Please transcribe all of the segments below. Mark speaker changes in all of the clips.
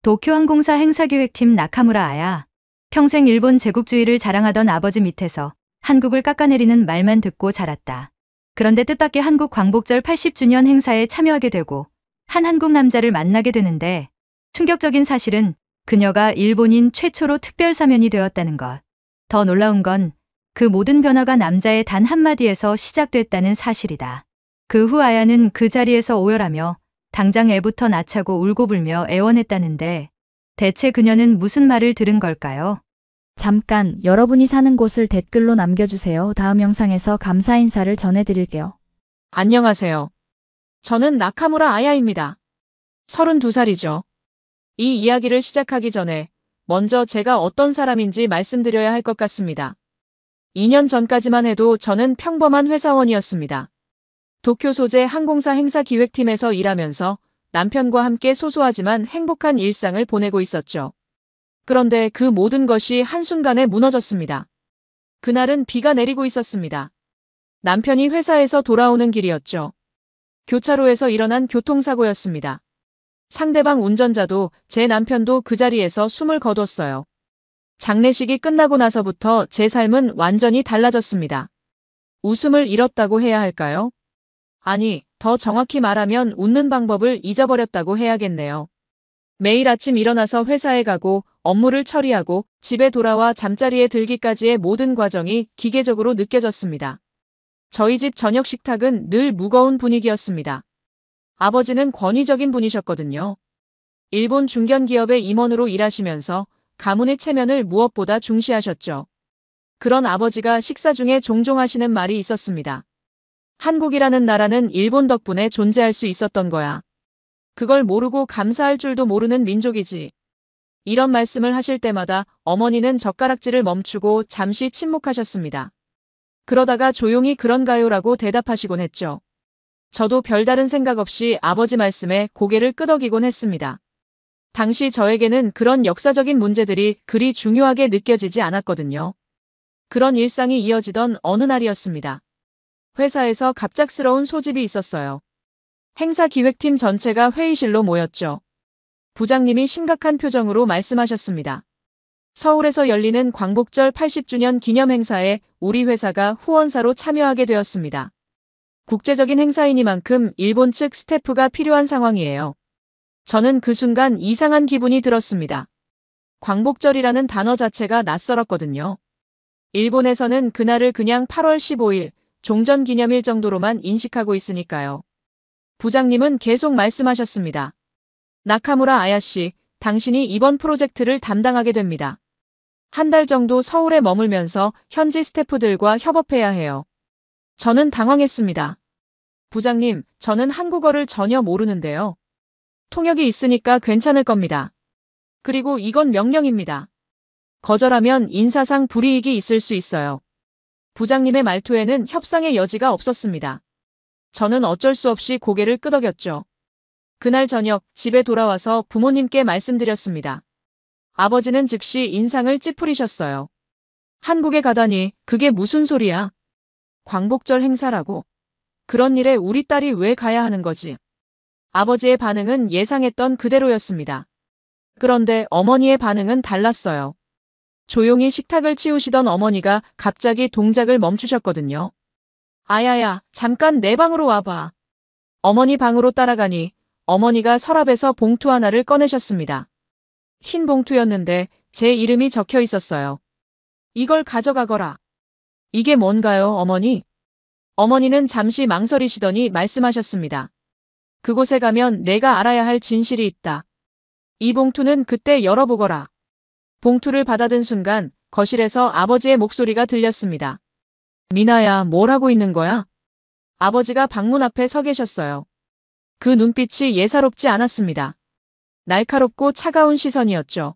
Speaker 1: 도쿄항공사 행사기획팀 나카무라 아야. 평생 일본 제국주의를 자랑하던 아버지 밑에서 한국을 깎아내리는 말만 듣고 자랐다. 그런데 뜻밖의 한국 광복절 80주년 행사에 참여하게 되고 한 한국 남자를 만나게 되는데 충격적인 사실은 그녀가 일본인 최초로 특별사면이 되었다는 것. 더 놀라운 건 그 모든 변화가 남자의 단 한마디에서 시작됐다는 사실이다. 그 후 아야는 그 자리에서 오열하며 당장 애부터 낳자고 울고불며 애원했다는데 대체 그녀는 무슨 말을 들은 걸까요?
Speaker 2: 잠깐 여러분이 사는 곳을 댓글로 남겨주세요. 다음 영상에서 감사 인사를 전해드릴게요.
Speaker 3: 안녕하세요. 저는 나카무라 아야입니다. 32살이죠. 이 이야기를 시작하기 전에 먼저 제가 어떤 사람인지 말씀드려야 할 것 같습니다. 2년 전까지만 해도 저는 평범한 회사원이었습니다. 도쿄 소재 항공사 행사기획팀에서 일하면서 남편과 함께 소소하지만 행복한 일상을 보내고 있었죠. 그런데 그 모든 것이 한순간에 무너졌습니다. 그날은 비가 내리고 있었습니다. 남편이 회사에서 돌아오는 길이었죠. 교차로에서 일어난 교통사고였습니다. 상대방 운전자도 제 남편도 그 자리에서 숨을 거뒀어요. 장례식이 끝나고 나서부터 제 삶은 완전히 달라졌습니다. 웃음을 잃었다고 해야 할까요? 아니, 더 정확히 말하면 웃는 방법을 잊어버렸다고 해야겠네요. 매일 아침 일어나서 회사에 가고 업무를 처리하고 집에 돌아와 잠자리에 들기까지의 모든 과정이 기계적으로 느껴졌습니다. 저희 집 저녁 식탁은 늘 무거운 분위기였습니다. 아버지는 권위적인 분이셨거든요. 일본 중견기업의 임원으로 일하시면서 가문의 체면을 무엇보다 중시하셨죠. 그런 아버지가 식사 중에 종종 하시는 말이 있었습니다. 한국이라는 나라는 일본 덕분에 존재할 수 있었던 거야. 그걸 모르고 감사할 줄도 모르는 민족이지. 이런 말씀을 하실 때마다 어머니는 젓가락질을 멈추고 잠시 침묵하셨습니다. 그러다가 조용히 그런가요라고 대답하시곤 했죠. 저도 별다른 생각 없이 아버지 말씀에 고개를 끄덕이곤 했습니다. 당시 저에게는 그런 역사적인 문제들이 그리 중요하게 느껴지지 않았거든요. 그런 일상이 이어지던 어느 날이었습니다. 회사에서 갑작스러운 소집이 있었어요. 행사기획팀 전체가 회의실로 모였죠. 부장님이 심각한 표정으로 말씀하셨습니다. 서울에서 열리는 광복절 80주년 기념 행사에 우리 회사가 후원사로 참여하게 되었습니다. 국제적인 행사이니만큼 일본 측 스태프가 필요한 상황이에요. 저는 그 순간 이상한 기분이 들었습니다. 광복절이라는 단어 자체가 낯설었거든요. 일본에서는 그날을 그냥 8월 15일 종전기념일 정도로만 인식하고 있으니까요. 부장님은 계속 말씀하셨습니다. 나카무라 아야씨, 당신이 이번 프로젝트를 담당하게 됩니다. 한 달 정도 서울에 머물면서 현지 스태프들과 협업해야 해요. 저는 당황했습니다. 부장님, 저는 한국어를 전혀 모르는데요. 통역이 있으니까 괜찮을 겁니다. 그리고 이건 명령입니다. 거절하면 인사상 불이익이 있을 수 있어요. 부장님의 말투에는 협상의 여지가 없었습니다. 저는 어쩔 수 없이 고개를 끄덕였죠. 그날 저녁 집에 돌아와서 부모님께 말씀드렸습니다. 아버지는 즉시 인상을 찌푸리셨어요. 한국에 가다니 그게 무슨 소리야? 광복절 행사라고. 그런 일에 우리 딸이 왜 가야 하는 거지? 아버지의 반응은 예상했던 그대로였습니다. 그런데 어머니의 반응은 달랐어요. 조용히 식탁을 치우시던 어머니가 갑자기 동작을 멈추셨거든요. 아야야, 잠깐 내 방으로 와봐. 어머니 방으로 따라가니 어머니가 서랍에서 봉투 하나를 꺼내셨습니다. 흰 봉투였는데 제 이름이 적혀 있었어요. 이걸 가져가거라. 이게 뭔가요, 어머니? 어머니는 잠시 망설이시더니 말씀하셨습니다. 그곳에 가면 내가 알아야 할 진실이 있다. 이 봉투는 그때 열어보거라. 봉투를 받아든 순간 거실에서 아버지의 목소리가 들렸습니다. 미나야, 뭘 하고 있는 거야? 아버지가 방문 앞에 서 계셨어요. 그 눈빛이 예사롭지 않았습니다. 날카롭고 차가운 시선이었죠.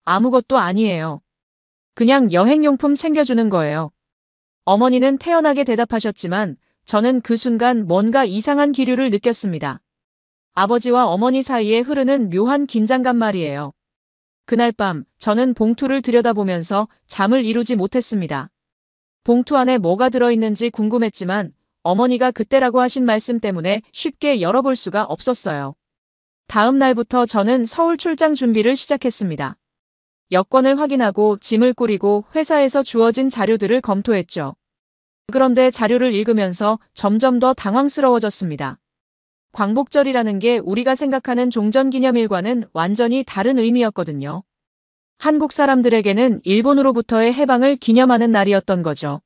Speaker 3: 아무것도 아니에요. 그냥 여행용품 챙겨주는 거예요. 어머니는 태연하게 대답하셨지만 저는 그 순간 뭔가 이상한 기류를 느꼈습니다. 아버지와 어머니 사이에 흐르는 묘한 긴장감 말이에요. 그날 밤 저는 봉투를 들여다보면서 잠을 이루지 못했습니다. 봉투 안에 뭐가 들어있는지 궁금했지만 어머니가 그때라고 하신 말씀 때문에 쉽게 열어볼 수가 없었어요. 다음 날부터 저는 서울 출장 준비를 시작했습니다. 여권을 확인하고 짐을 꾸리고 회사에서 주어진 자료들을 검토했죠. 그런데 자료를 읽으면서 점점 더 당황스러워졌습니다. 광복절이라는 게 우리가 생각하는 종전기념일과는 완전히 다른 의미였거든요. 한국 사람들에게는 일본으로부터의 해방을 기념하는 날이었던 거죠.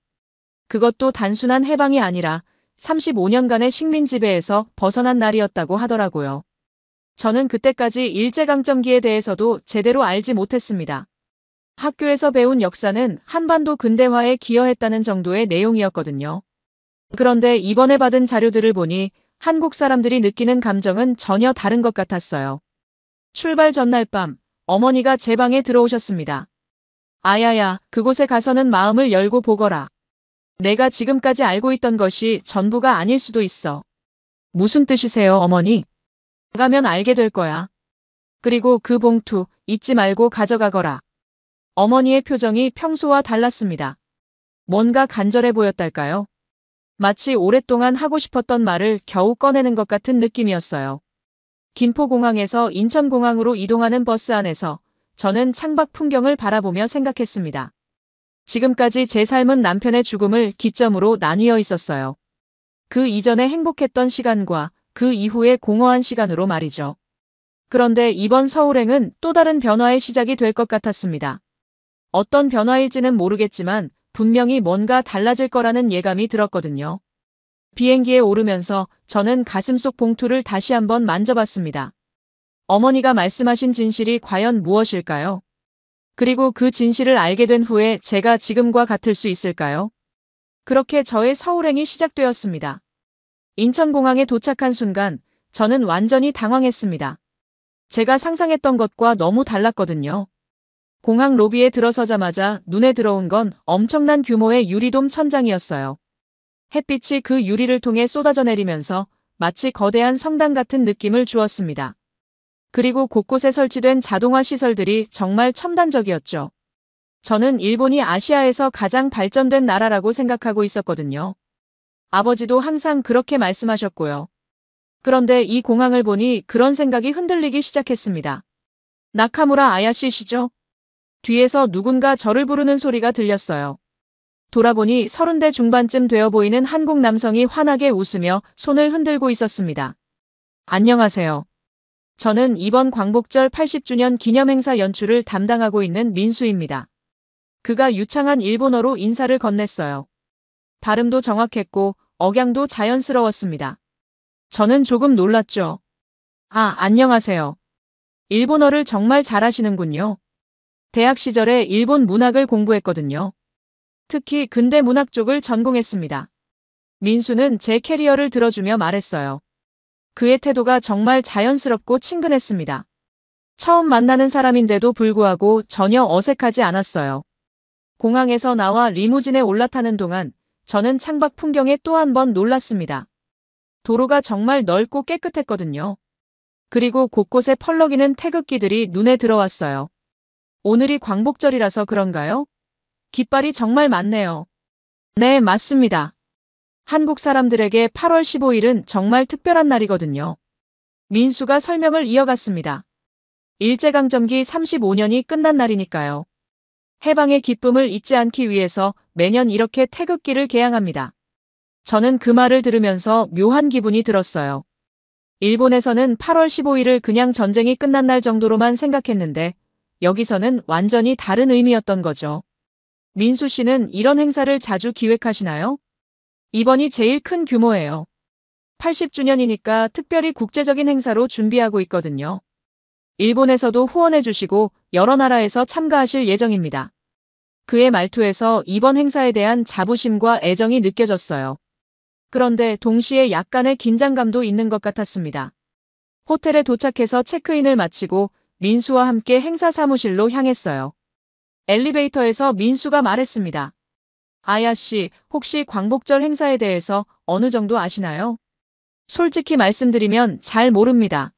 Speaker 3: 그것도 단순한 해방이 아니라 35년간의 식민 지배에서 벗어난 날이었다고 하더라고요. 저는 그때까지 일제강점기에 대해서도 제대로 알지 못했습니다. 학교에서 배운 역사는 한반도 근대화에 기여했다는 정도의 내용이었거든요. 그런데 이번에 받은 자료들을 보니 한국 사람들이 느끼는 감정은 전혀 다른 것 같았어요. 출발 전날 밤, 어머니가 제 방에 들어오셨습니다. 아야야, 그곳에 가서는 마음을 열고 보거라. 내가 지금까지 알고 있던 것이 전부가 아닐 수도 있어. 무슨 뜻이세요, 어머니? 가면 알게 될 거야. 그리고 그 봉투 잊지 말고 가져가거라. 어머니의 표정이 평소와 달랐습니다. 뭔가 간절해 보였달까요? 마치 오랫동안 하고 싶었던 말을 겨우 꺼내는 것 같은 느낌이었어요. 김포공항에서 인천공항으로 이동하는 버스 안에서 저는 창밖 풍경을 바라보며 생각했습니다. 지금까지 제 삶은 남편의 죽음을 기점으로 나뉘어 있었어요. 그 이전에 행복했던 시간과 그 이후의 공허한 시간으로 말이죠. 그런데 이번 서울행은 또 다른 변화의 시작이 될 것 같았습니다. 어떤 변화일지는 모르겠지만 분명히 뭔가 달라질 거라는 예감이 들었거든요. 비행기에 오르면서 저는 가슴속 봉투를 다시 한번 만져봤습니다. 어머니가 말씀하신 진실이 과연 무엇일까요? 그리고 그 진실을 알게 된 후에 제가 지금과 같을 수 있을까요? 그렇게 저의 서울행이 시작되었습니다. 인천공항에 도착한 순간 저는 완전히 당황했습니다. 제가 상상했던 것과 너무 달랐거든요. 공항 로비에 들어서자마자 눈에 들어온 건 엄청난 규모의 유리돔 천장이었어요. 햇빛이 그 유리를 통해 쏟아져 내리면서 마치 거대한 성당 같은 느낌을 주었습니다. 그리고 곳곳에 설치된 자동화 시설들이 정말 첨단적이었죠. 저는 일본이 아시아에서 가장 발전된 나라라고 생각하고 있었거든요. 아버지도 항상 그렇게 말씀하셨고요. 그런데 이 공항을 보니 그런 생각이 흔들리기 시작했습니다. 나카무라 아야씨시죠? 뒤에서 누군가 저를 부르는 소리가 들렸어요. 돌아보니 30대 중반쯤 되어 보이는 한국 남성이 환하게 웃으며 손을 흔들고 있었습니다. 안녕하세요. 저는 이번 광복절 80주년 기념행사 연출을 담당하고 있는 민수입니다. 그가 유창한 일본어로 인사를 건넸어요. 발음도 정확했고 억양도 자연스러웠습니다. 저는 조금 놀랐죠. 아, 안녕하세요. 일본어를 정말 잘하시는군요. 대학 시절에 일본 문학을 공부했거든요. 특히 근대 문학 쪽을 전공했습니다. 민수는 제 캐리어를 들어주며 말했어요. 그의 태도가 정말 자연스럽고 친근했습니다. 처음 만나는 사람인데도 불구하고 전혀 어색하지 않았어요. 공항에서 나와 리무진에 올라타는 동안 저는 창밖 풍경에 또 한 번 놀랐습니다. 도로가 정말 넓고 깨끗했거든요. 그리고 곳곳에 펄럭이는 태극기들이 눈에 들어왔어요. 오늘이 광복절이라서 그런가요? 깃발이 정말 많네요. 네, 맞습니다. 한국 사람들에게 8월 15일은 정말 특별한 날이거든요. 민수가 설명을 이어갔습니다. 일제강점기 35년이 끝난 날이니까요. 해방의 기쁨을 잊지 않기 위해서 매년 이렇게 태극기를 개양합니다. 저는 그 말을 들으면서 묘한 기분이 들었어요. 일본에서는 8월 15일을 그냥 전쟁이 끝난 날 정도로만 생각했는데 여기서는 완전히 다른 의미였던 거죠. 민수 씨는 이런 행사를 자주 기획하시나요? 이번이 제일 큰 규모예요. 80주년이니까 특별히 국제적인 행사로 준비하고 있거든요. 일본에서도 후원해 주시고 여러 나라에서 참가하실 예정입니다. 그의 말투에서 이번 행사에 대한 자부심과 애정이 느껴졌어요. 그런데 동시에 약간의 긴장감도 있는 것 같았습니다. 호텔에 도착해서 체크인을 마치고 민수와 함께 행사 사무실로 향했어요. 엘리베이터에서 민수가 말했습니다. 아야 씨, 혹시 광복절 행사에 대해서 어느 정도 아시나요? 솔직히 말씀드리면 잘 모릅니다.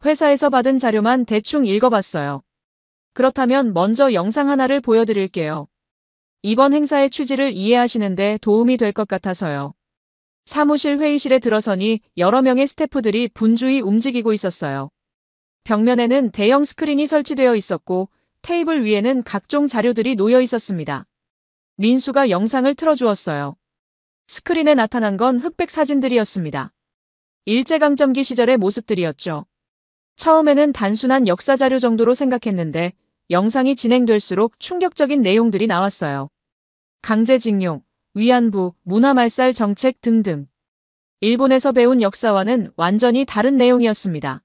Speaker 3: 회사에서 받은 자료만 대충 읽어봤어요. 그렇다면 먼저 영상 하나를 보여드릴게요. 이번 행사의 취지를 이해하시는데 도움이 될 것 같아서요. 사무실 회의실에 들어서니 여러 명의 스태프들이 분주히 움직이고 있었어요. 벽면에는 대형 스크린이 설치되어 있었고 테이블 위에는 각종 자료들이 놓여 있었습니다. 민수가 영상을 틀어주었어요. 스크린에 나타난 건 흑백 사진들이었습니다. 일제강점기 시절의 모습들이었죠. 처음에는 단순한 역사 자료 정도로 생각했는데 영상이 진행될수록 충격적인 내용들이 나왔어요. 강제징용, 위안부, 문화말살 정책 등등. 일본에서 배운 역사와는 완전히 다른 내용이었습니다.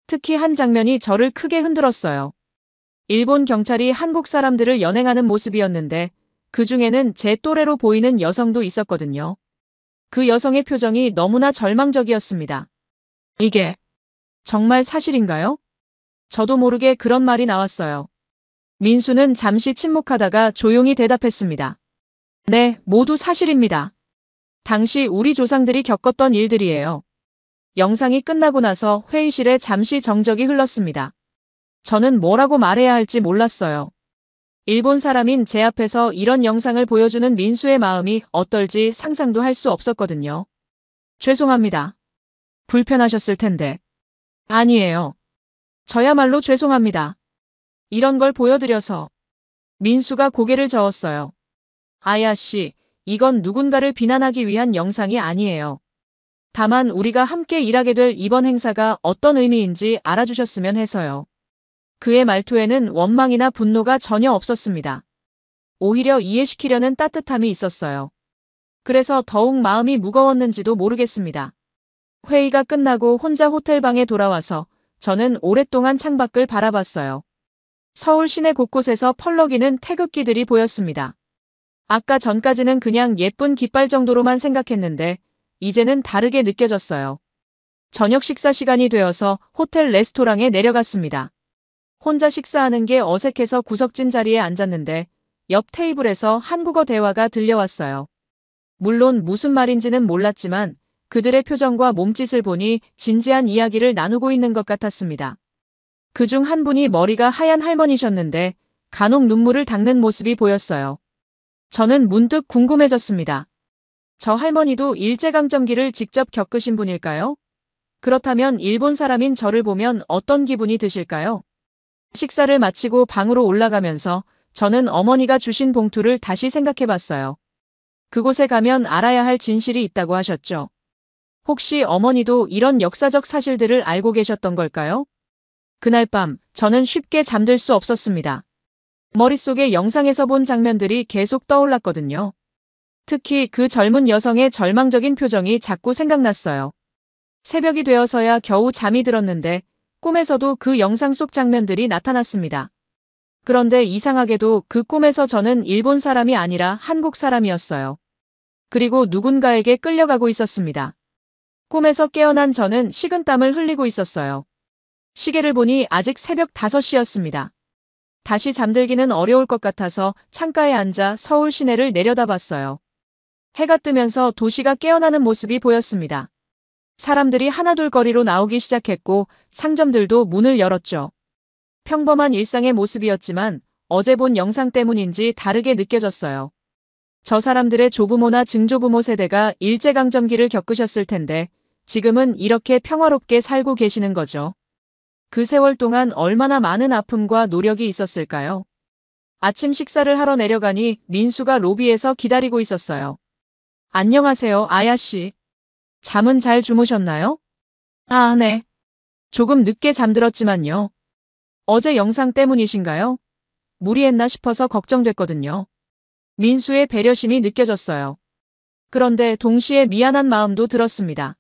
Speaker 3: 특히 한 장면이 저를 크게 흔들었어요. 일본 경찰이 한국 사람들을 연행하는 모습이었는데 그 중에는 제 또래로 보이는 여성도 있었거든요. 그 여성의 표정이 너무나 절망적이었습니다. 이게 정말 사실인가요? 저도 모르게 그런 말이 나왔어요. 민수는 잠시 침묵하다가 조용히 대답했습니다. 네, 모두 사실입니다. 당시 우리 조상들이 겪었던 일들이에요. 영상이 끝나고 나서 회의실에 잠시 정적이 흘렀습니다. 저는 뭐라고 말해야 할지 몰랐어요. 일본 사람인 제 앞에서 이런 영상을 보여주는 민수의 마음이 어떨지 상상도 할 수 없었거든요. 죄송합니다. 불편하셨을 텐데. 아니에요. 저야말로 죄송합니다. 이런 걸 보여드려서. 민수가 고개를 저었어요. 아야 씨, 이건 누군가를 비난하기 위한 영상이 아니에요. 다만 우리가 함께 일하게 될 이번 행사가 어떤 의미인지 알아주셨으면 해서요. 그의 말투에는 원망이나 분노가 전혀 없었습니다. 오히려 이해시키려는 따뜻함이 있었어요. 그래서 더욱 마음이 무거웠는지도 모르겠습니다. 회의가 끝나고 혼자 호텔방에 돌아와서 저는 오랫동안 창밖을 바라봤어요. 서울 시내 곳곳에서 펄럭이는 태극기들이 보였습니다. 아까 전까지는 그냥 예쁜 깃발 정도로만 생각했는데 이제는 다르게 느껴졌어요. 저녁 식사 시간이 되어서 호텔 레스토랑에 내려갔습니다. 혼자 식사하는 게 어색해서 구석진 자리에 앉았는데 옆 테이블에서 한국어 대화가 들려왔어요. 물론 무슨 말인지는 몰랐지만 그들의 표정과 몸짓을 보니 진지한 이야기를 나누고 있는 것 같았습니다. 그중 한 분이 머리가 하얀 할머니셨는데 간혹 눈물을 닦는 모습이 보였어요. 저는 문득 궁금해졌습니다. 저 할머니도 일제강점기를 직접 겪으신 분일까요? 그렇다면 일본 사람인 저를 보면 어떤 기분이 드실까요? 식사를 마치고 방으로 올라가면서 저는 어머니가 주신 봉투를 다시 생각해봤어요. 그곳에 가면 알아야 할 진실이 있다고 하셨죠. 혹시 어머니도 이런 역사적 사실들을 알고 계셨던 걸까요? 그날 밤 저는 쉽게 잠들 수 없었습니다. 머릿속에 영상에서 본 장면들이 계속 떠올랐거든요. 특히 그 젊은 여성의 절망적인 표정이 자꾸 생각났어요. 새벽이 되어서야 겨우 잠이 들었는데 꿈에서도 그 영상 속 장면들이 나타났습니다. 그런데 이상하게도 그 꿈에서 저는 일본 사람이 아니라 한국 사람이었어요. 그리고 누군가에게 끌려가고 있었습니다. 꿈에서 깨어난 저는 식은땀을 흘리고 있었어요. 시계를 보니 아직 새벽 5시였습니다. 다시 잠들기는 어려울 것 같아서 창가에 앉아 서울 시내를 내려다봤어요. 해가 뜨면서 도시가 깨어나는 모습이 보였습니다. 사람들이 하나둘 거리로 나오기 시작했고 상점들도 문을 열었죠. 평범한 일상의 모습이었지만 어제 본 영상 때문인지 다르게 느껴졌어요. 저 사람들의 조부모나 증조부모 세대가 일제강점기를 겪으셨을 텐데 지금은 이렇게 평화롭게 살고 계시는 거죠. 그 세월 동안 얼마나 많은 아픔과 노력이 있었을까요? 아침 식사를 하러 내려가니 민수가 로비에서 기다리고 있었어요. 안녕하세요, 아야씨. 잠은 잘 주무셨나요? 아, 네. 조금 늦게 잠들었지만요. 어제 영상 때문이신가요? 무리했나 싶어서 걱정됐거든요. 민수의 배려심이 느껴졌어요. 그런데 동시에 미안한 마음도 들었습니다.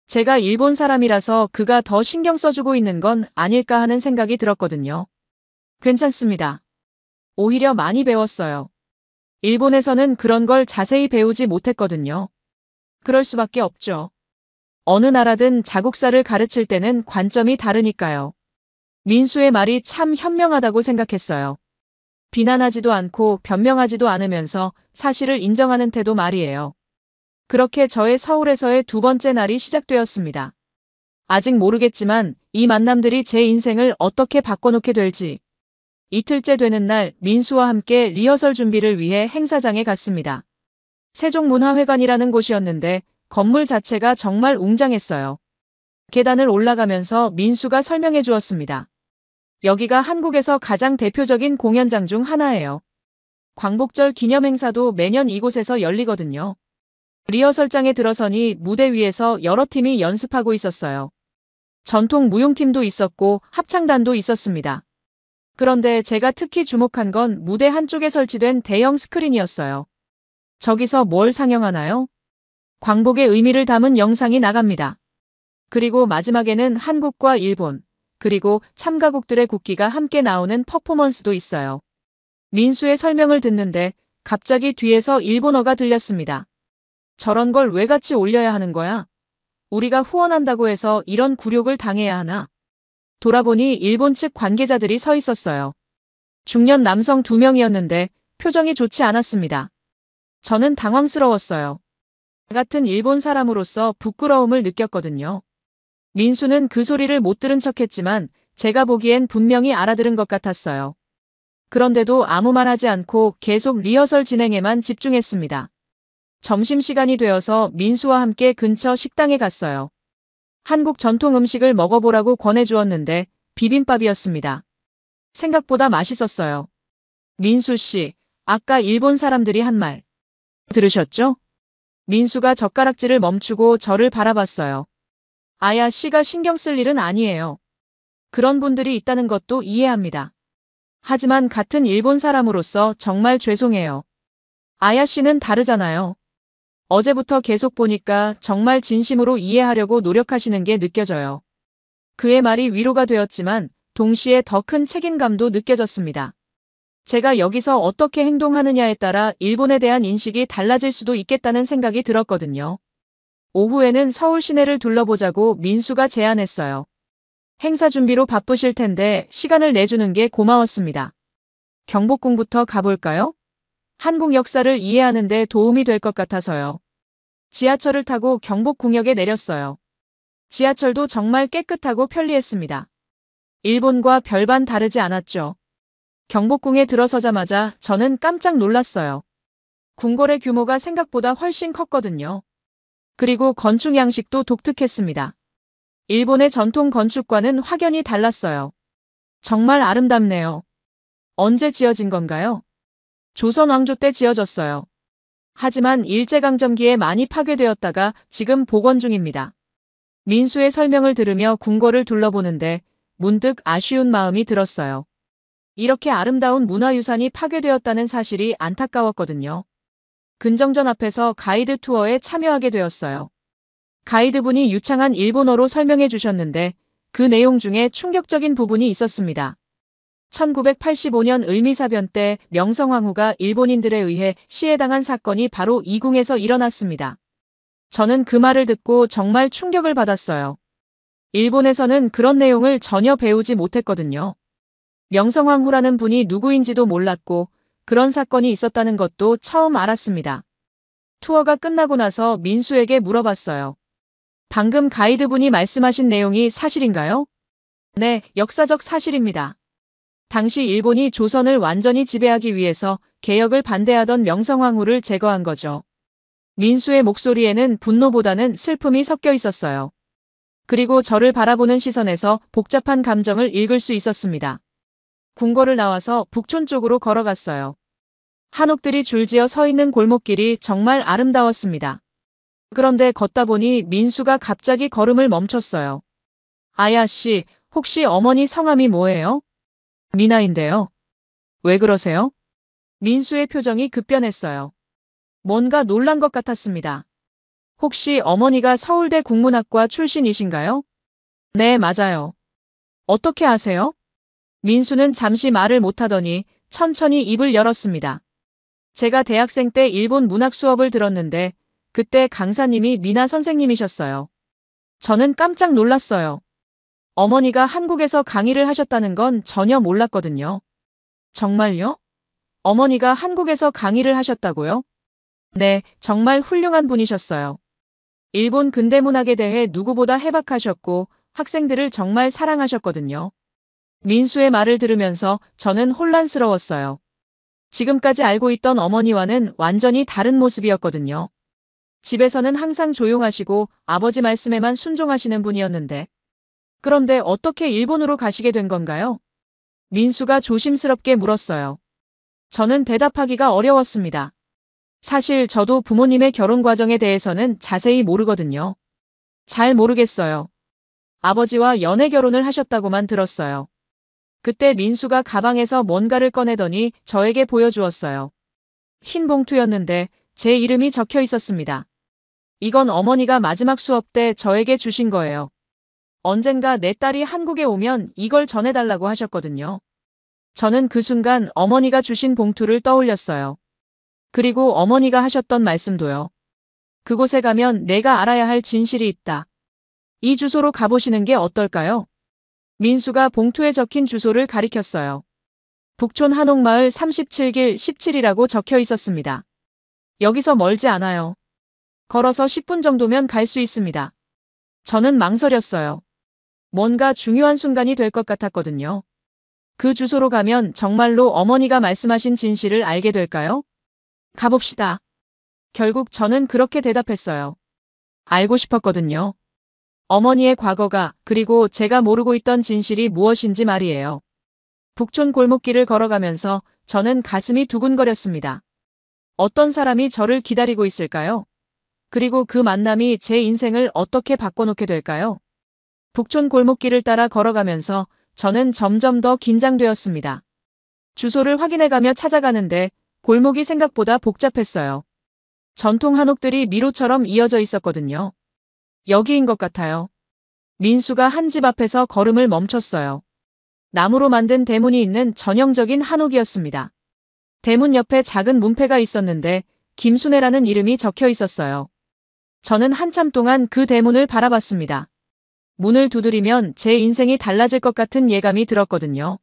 Speaker 3: 제가 일본 사람이라서 그가 더 신경 써주고 있는 건 아닐까 하는 생각이 들었거든요. 괜찮습니다. 오히려 많이 배웠어요. 일본에서는 그런 걸 자세히 배우지 못했거든요. 그럴 수밖에 없죠. 어느 나라든 자국사를 가르칠 때는 관점이 다르니까요. 민수의 말이 참 현명하다고 생각했어요. 비난하지도 않고 변명하지도 않으면서 사실을 인정하는 태도 말이에요. 그렇게 저의 서울에서의 두 번째 날이 시작되었습니다. 아직 모르겠지만 이 만남들이 제 인생을 어떻게 바꿔놓게 될지. 이틀째 되는 날 민수와 함께 리허설 준비를 위해 행사장에 갔습니다. 세종문화회관이라는 곳이었는데 건물 자체가 정말 웅장했어요. 계단을 올라가면서 민수가 설명해 주었습니다. 여기가 한국에서 가장 대표적인 공연장 중 하나예요. 광복절 기념 행사도 매년 이곳에서 열리거든요. 리허설장에 들어서니 무대 위에서 여러 팀이 연습하고 있었어요. 전통 무용팀도 있었고 합창단도 있었습니다. 그런데 제가 특히 주목한 건 무대 한쪽에 설치된 대형 스크린이었어요. 저기서 뭘 상영하나요? 광복의 의미를 담은 영상이 나갑니다. 그리고 마지막에는 한국과 일본, 그리고 참가국들의 국기가 함께 나오는 퍼포먼스도 있어요. 민수의 설명을 듣는데 갑자기 뒤에서 일본어가 들렸습니다. 저런 걸 왜 같이 올려야 하는 거야? 우리가 후원한다고 해서 이런 굴욕을 당해야 하나? 돌아보니 일본 측 관계자들이 서 있었어요. 중년 남성 2명이었는데 표정이 좋지 않았습니다. 저는 당황스러웠어요. 같은 일본 사람으로서 부끄러움을 느꼈거든요. 민수는 그 소리를 못 들은 척했지만 제가 보기엔 분명히 알아들은 것 같았어요. 그런데도 아무 말 하지 않고 계속 리허설 진행에만 집중했습니다. 점심시간이 되어서 민수와 함께 근처 식당에 갔어요. 한국 전통 음식을 먹어보라고 권해주었는데 비빔밥이었습니다. 생각보다 맛있었어요. 민수 씨, 아까 일본 사람들이 한 말 들으셨죠? 민수가 젓가락질을 멈추고 저를 바라봤어요. 아야 씨가 신경 쓸 일은 아니에요. 그런 분들이 있다는 것도 이해합니다. 하지만 같은 일본 사람으로서 정말 죄송해요. 아야 씨는 다르잖아요. 어제부터 계속 보니까 정말 진심으로 이해하려고 노력하시는 게 느껴져요. 그의 말이 위로가 되었지만 동시에 더 큰 책임감도 느껴졌습니다. 제가 여기서 어떻게 행동하느냐에 따라 일본에 대한 인식이 달라질 수도 있겠다는 생각이 들었거든요. 오후에는 서울 시내를 둘러보자고 민수가 제안했어요. 행사 준비로 바쁘실 텐데 시간을 내주는 게 고마웠습니다. 경복궁부터 가볼까요? 한국 역사를 이해하는 데 도움이 될 것 같아서요. 지하철을 타고 경복궁역에 내렸어요. 지하철도 정말 깨끗하고 편리했습니다. 일본과 별반 다르지 않았죠. 경복궁에 들어서자마자 저는 깜짝 놀랐어요. 궁궐의 규모가 생각보다 훨씬 컸거든요. 그리고 건축 양식도 독특했습니다. 일본의 전통 건축과는 확연히 달랐어요. 정말 아름답네요. 언제 지어진 건가요? 조선 왕조 때 지어졌어요. 하지만 일제강점기에 많이 파괴되었다가 지금 복원 중입니다. 민수의 설명을 들으며 궁궐을 둘러보는데 문득 아쉬운 마음이 들었어요. 이렇게 아름다운 문화유산이 파괴되었다는 사실이 안타까웠거든요. 근정전 앞에서 가이드 투어에 참여하게 되었어요. 가이드분이 유창한 일본어로 설명해 주셨는데 그 내용 중에 충격적인 부분이 있었습니다. 1985년 을미사변 때 명성황후가 일본인들에 의해 시해당한 사건이 바로 이 궁에서 일어났습니다. 저는 그 말을 듣고 정말 충격을 받았어요. 일본에서는 그런 내용을 전혀 배우지 못했거든요. 명성황후라는 분이 누구인지도 몰랐고 그런 사건이 있었다는 것도 처음 알았습니다. 투어가 끝나고 나서 민수에게 물어봤어요. 방금 가이드분이 말씀하신 내용이 사실인가요? 네, 역사적 사실입니다. 당시 일본이 조선을 완전히 지배하기 위해서 개혁을 반대하던 명성황후를 제거한 거죠. 민수의 목소리에는 분노보다는 슬픔이 섞여 있었어요. 그리고 저를 바라보는 시선에서 복잡한 감정을 읽을 수 있었습니다. 궁궐을 나와서 북촌 쪽으로 걸어갔어요. 한옥들이 줄지어 서 있는 골목길이 정말 아름다웠습니다. 그런데 걷다 보니 민수가 갑자기 걸음을 멈췄어요. 아야 씨, 혹시 어머니 성함이 뭐예요? 미나인데요. 왜 그러세요? 민수의 표정이 급변했어요. 뭔가 놀란 것 같았습니다. 혹시 어머니가 서울대 국문학과 출신이신가요? 네, 맞아요. 어떻게 아세요? 민수는 잠시 말을 못하더니 천천히 입을 열었습니다. 제가 대학생 때 일본 문학 수업을 들었는데 그때 강사님이 미나 선생님이셨어요. 저는 깜짝 놀랐어요. 어머니가 한국에서 강의를 하셨다는 건 전혀 몰랐거든요. 정말요? 어머니가 한국에서 강의를 하셨다고요? 네, 정말 훌륭한 분이셨어요. 일본 근대문학에 대해 누구보다 해박하셨고 학생들을 정말 사랑하셨거든요. 민수의 말을 들으면서 저는 혼란스러웠어요. 지금까지 알고 있던 어머니와는 완전히 다른 모습이었거든요. 집에서는 항상 조용하시고 아버지 말씀에만 순종하시는 분이었는데. 그런데 어떻게 일본으로 가시게 된 건가요? 민수가 조심스럽게 물었어요. 저는 대답하기가 어려웠습니다. 사실 저도 부모님의 결혼 과정에 대해서는 자세히 모르거든요. 잘 모르겠어요. 아버지와 연애 결혼을 하셨다고만 들었어요. 그때 민수가 가방에서 뭔가를 꺼내더니 저에게 보여주었어요. 흰 봉투였는데 제 이름이 적혀 있었습니다. 이건 어머니가 마지막 수업 때 저에게 주신 거예요. 언젠가 내 딸이 한국에 오면 이걸 전해달라고 하셨거든요. 저는 그 순간 어머니가 주신 봉투를 떠올렸어요. 그리고 어머니가 하셨던 말씀도요. 그곳에 가면 내가 알아야 할 진실이 있다. 이 주소로 가보시는 게 어떨까요? 민수가 봉투에 적힌 주소를 가리켰어요. 북촌 한옥마을 37길 17이라고 적혀 있었습니다. 여기서 멀지 않아요. 걸어서 10분 정도면 갈 수 있습니다. 저는 망설였어요. 뭔가 중요한 순간이 될 것 같았거든요. 그 주소로 가면 정말로 어머니가 말씀하신 진실을 알게 될까요? 가봅시다. 결국 저는 그렇게 대답했어요. 알고 싶었거든요. 어머니의 과거가, 그리고 제가 모르고 있던 진실이 무엇인지 말이에요. 북촌 골목길을 걸어가면서 저는 가슴이 두근거렸습니다. 어떤 사람이 저를 기다리고 있을까요? 그리고 그 만남이 제 인생을 어떻게 바꿔놓게 될까요? 북촌 골목길을 따라 걸어가면서 저는 점점 더 긴장되었습니다. 주소를 확인해가며 찾아가는데 골목이 생각보다 복잡했어요. 전통 한옥들이 미로처럼 이어져 있었거든요. 여기인 것 같아요. 민수가 한 집 앞에서 걸음을 멈췄어요. 나무로 만든 대문이 있는 전형적인 한옥이었습니다. 대문 옆에 작은 문패가 있었는데 김순애라는 이름이 적혀 있었어요. 저는 한참 동안 그 대문을 바라봤습니다. 문을 두드리면 제 인생이 달라질 것 같은 예감이 들었거든요.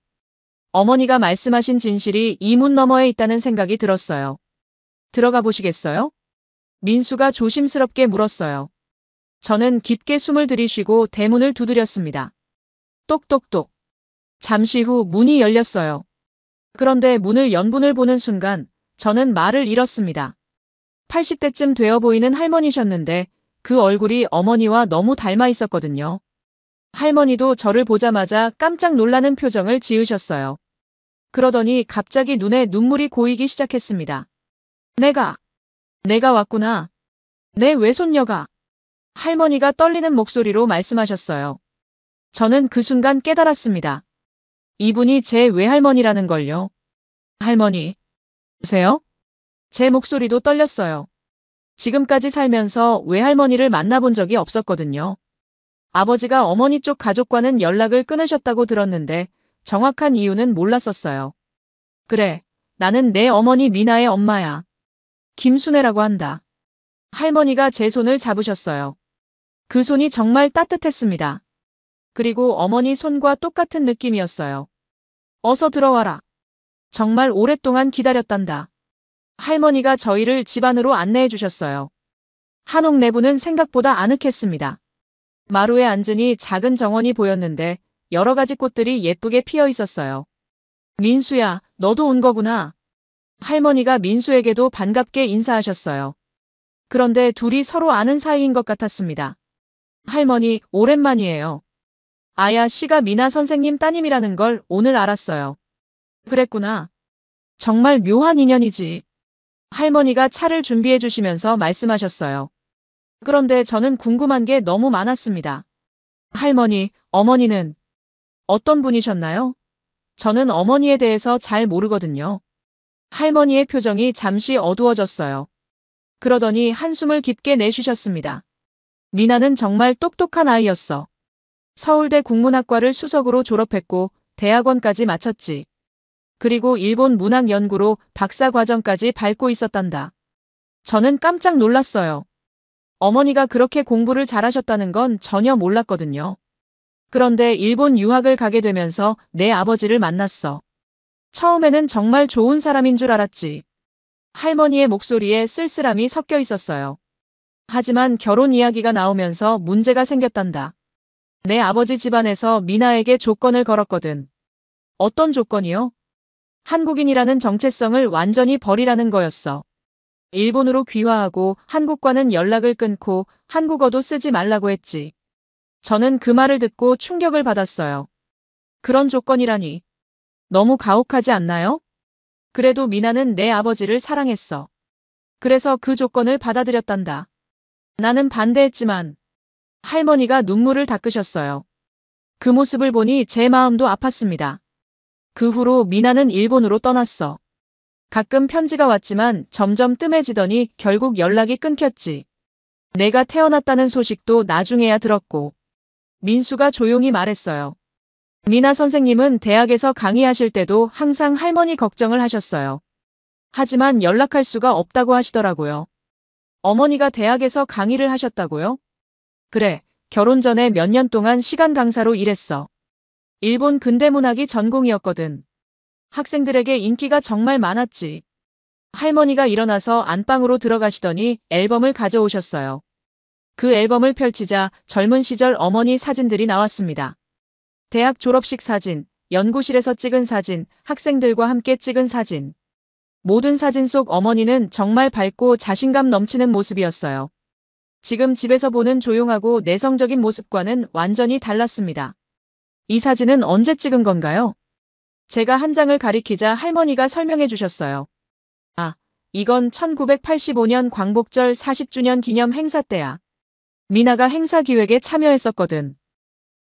Speaker 3: 어머니가 말씀하신 진실이 이 문 너머에 있다는 생각이 들었어요. 들어가 보시겠어요? 민수가 조심스럽게 물었어요. 저는 깊게 숨을 들이쉬고 대문을 두드렸습니다. 똑똑똑. 잠시 후 문이 열렸어요. 그런데 문을 연 분을 보는 순간 저는 말을 잃었습니다. 80대쯤 되어 보이는 할머니셨는데 그 얼굴이 어머니와 너무 닮아 있었거든요. 할머니도 저를 보자마자 깜짝 놀라는 표정을 지으셨어요. 그러더니 갑자기 눈에 눈물이 고이기 시작했습니다. 내가 왔구나. 내 외손녀가. 할머니가 떨리는 목소리로 말씀하셨어요. 저는 그 순간 깨달았습니다. 이분이 제 외할머니라는 걸요. 할머니. 세요? 제 목소리도 떨렸어요. 지금까지 살면서 외할머니를 만나본 적이 없었거든요. 아버지가 어머니 쪽 가족과는 연락을 끊으셨다고 들었는데 정확한 이유는 몰랐었어요. 그래, 나는 내 어머니 미나의 엄마야. 김순애라고 한다. 할머니가 제 손을 잡으셨어요. 그 손이 정말 따뜻했습니다. 그리고 어머니 손과 똑같은 느낌이었어요. 어서 들어와라. 정말 오랫동안 기다렸단다. 할머니가 저희를 집 안으로 안내해 주셨어요. 한옥 내부는 생각보다 아늑했습니다. 마루에 앉으니 작은 정원이 보였는데 여러 가지 꽃들이 예쁘게 피어 있었어요. 민수야, 너도 온 거구나. 할머니가 민수에게도 반갑게 인사하셨어요. 그런데 둘이 서로 아는 사이인 것 같았습니다. 할머니, 오랜만이에요. 아야 씨가 미나 선생님 따님이라는 걸 오늘 알았어요. 그랬구나. 정말 묘한 인연이지. 할머니가 차를 준비해 주시면서 말씀하셨어요. 그런데 저는 궁금한 게 너무 많았습니다. 할머니, 어머니는 어떤 분이셨나요? 저는 어머니에 대해서 잘 모르거든요. 할머니의 표정이 잠시 어두워졌어요. 그러더니 한숨을 깊게 내쉬셨습니다. 미나는 정말 똑똑한 아이였어. 서울대 국문학과를 수석으로 졸업했고 대학원까지 마쳤지. 그리고 일본 문학 연구로 박사 과정까지 밟고 있었단다. 저는 깜짝 놀랐어요. 어머니가 그렇게 공부를 잘하셨다는 건 전혀 몰랐거든요. 그런데 일본 유학을 가게 되면서 내 아버지를 만났어. 처음에는 정말 좋은 사람인 줄 알았지. 할머니의 목소리에 쓸쓸함이 섞여 있었어요. 하지만 결혼 이야기가 나오면서 문제가 생겼단다. 내 아버지 집안에서 미나에게 조건을 걸었거든. 어떤 조건이요? 한국인이라는 정체성을 완전히 버리라는 거였어. 일본으로 귀화하고 한국과는 연락을 끊고 한국어도 쓰지 말라고 했지. 저는 그 말을 듣고 충격을 받았어요. 그런 조건이라니. 너무 가혹하지 않나요? 그래도 미나는 내 아버지를 사랑했어. 그래서 그 조건을 받아들였단다. 나는 반대했지만 할머니가 눈물을 닦으셨어요. 그 모습을 보니 제 마음도 아팠습니다. 그 후로 미나는 일본으로 떠났어. 가끔 편지가 왔지만 점점 뜸해지더니 결국 연락이 끊겼지. 내가 태어났다는 소식도 나중에야 들었고. 민수가 조용히 말했어요. 미나 선생님은 대학에서 강의하실 때도 항상 할머니 걱정을 하셨어요. 하지만 연락할 수가 없다고 하시더라고요. 어머니가 대학에서 강의를 하셨다고요? 그래, 결혼 전에 몇 년 동안 시간 강사로 일했어. 일본 근대문학이 전공이었거든. 학생들에게 인기가 정말 많았지. 할머니가 일어나서 안방으로 들어가시더니 앨범을 가져오셨어요. 그 앨범을 펼치자 젊은 시절 어머니 사진들이 나왔습니다. 대학 졸업식 사진, 연구실에서 찍은 사진, 학생들과 함께 찍은 사진. 모든 사진 속 어머니는 정말 밝고 자신감 넘치는 모습이었어요. 지금 집에서 보는 조용하고 내성적인 모습과는 완전히 달랐습니다. 이 사진은 언제 찍은 건가요? 제가 한 장을 가리키자 할머니가 설명해 주셨어요. 아, 이건 1985년 광복절 40주년 기념 행사 때야. 미나가 행사 기획에 참여했었거든.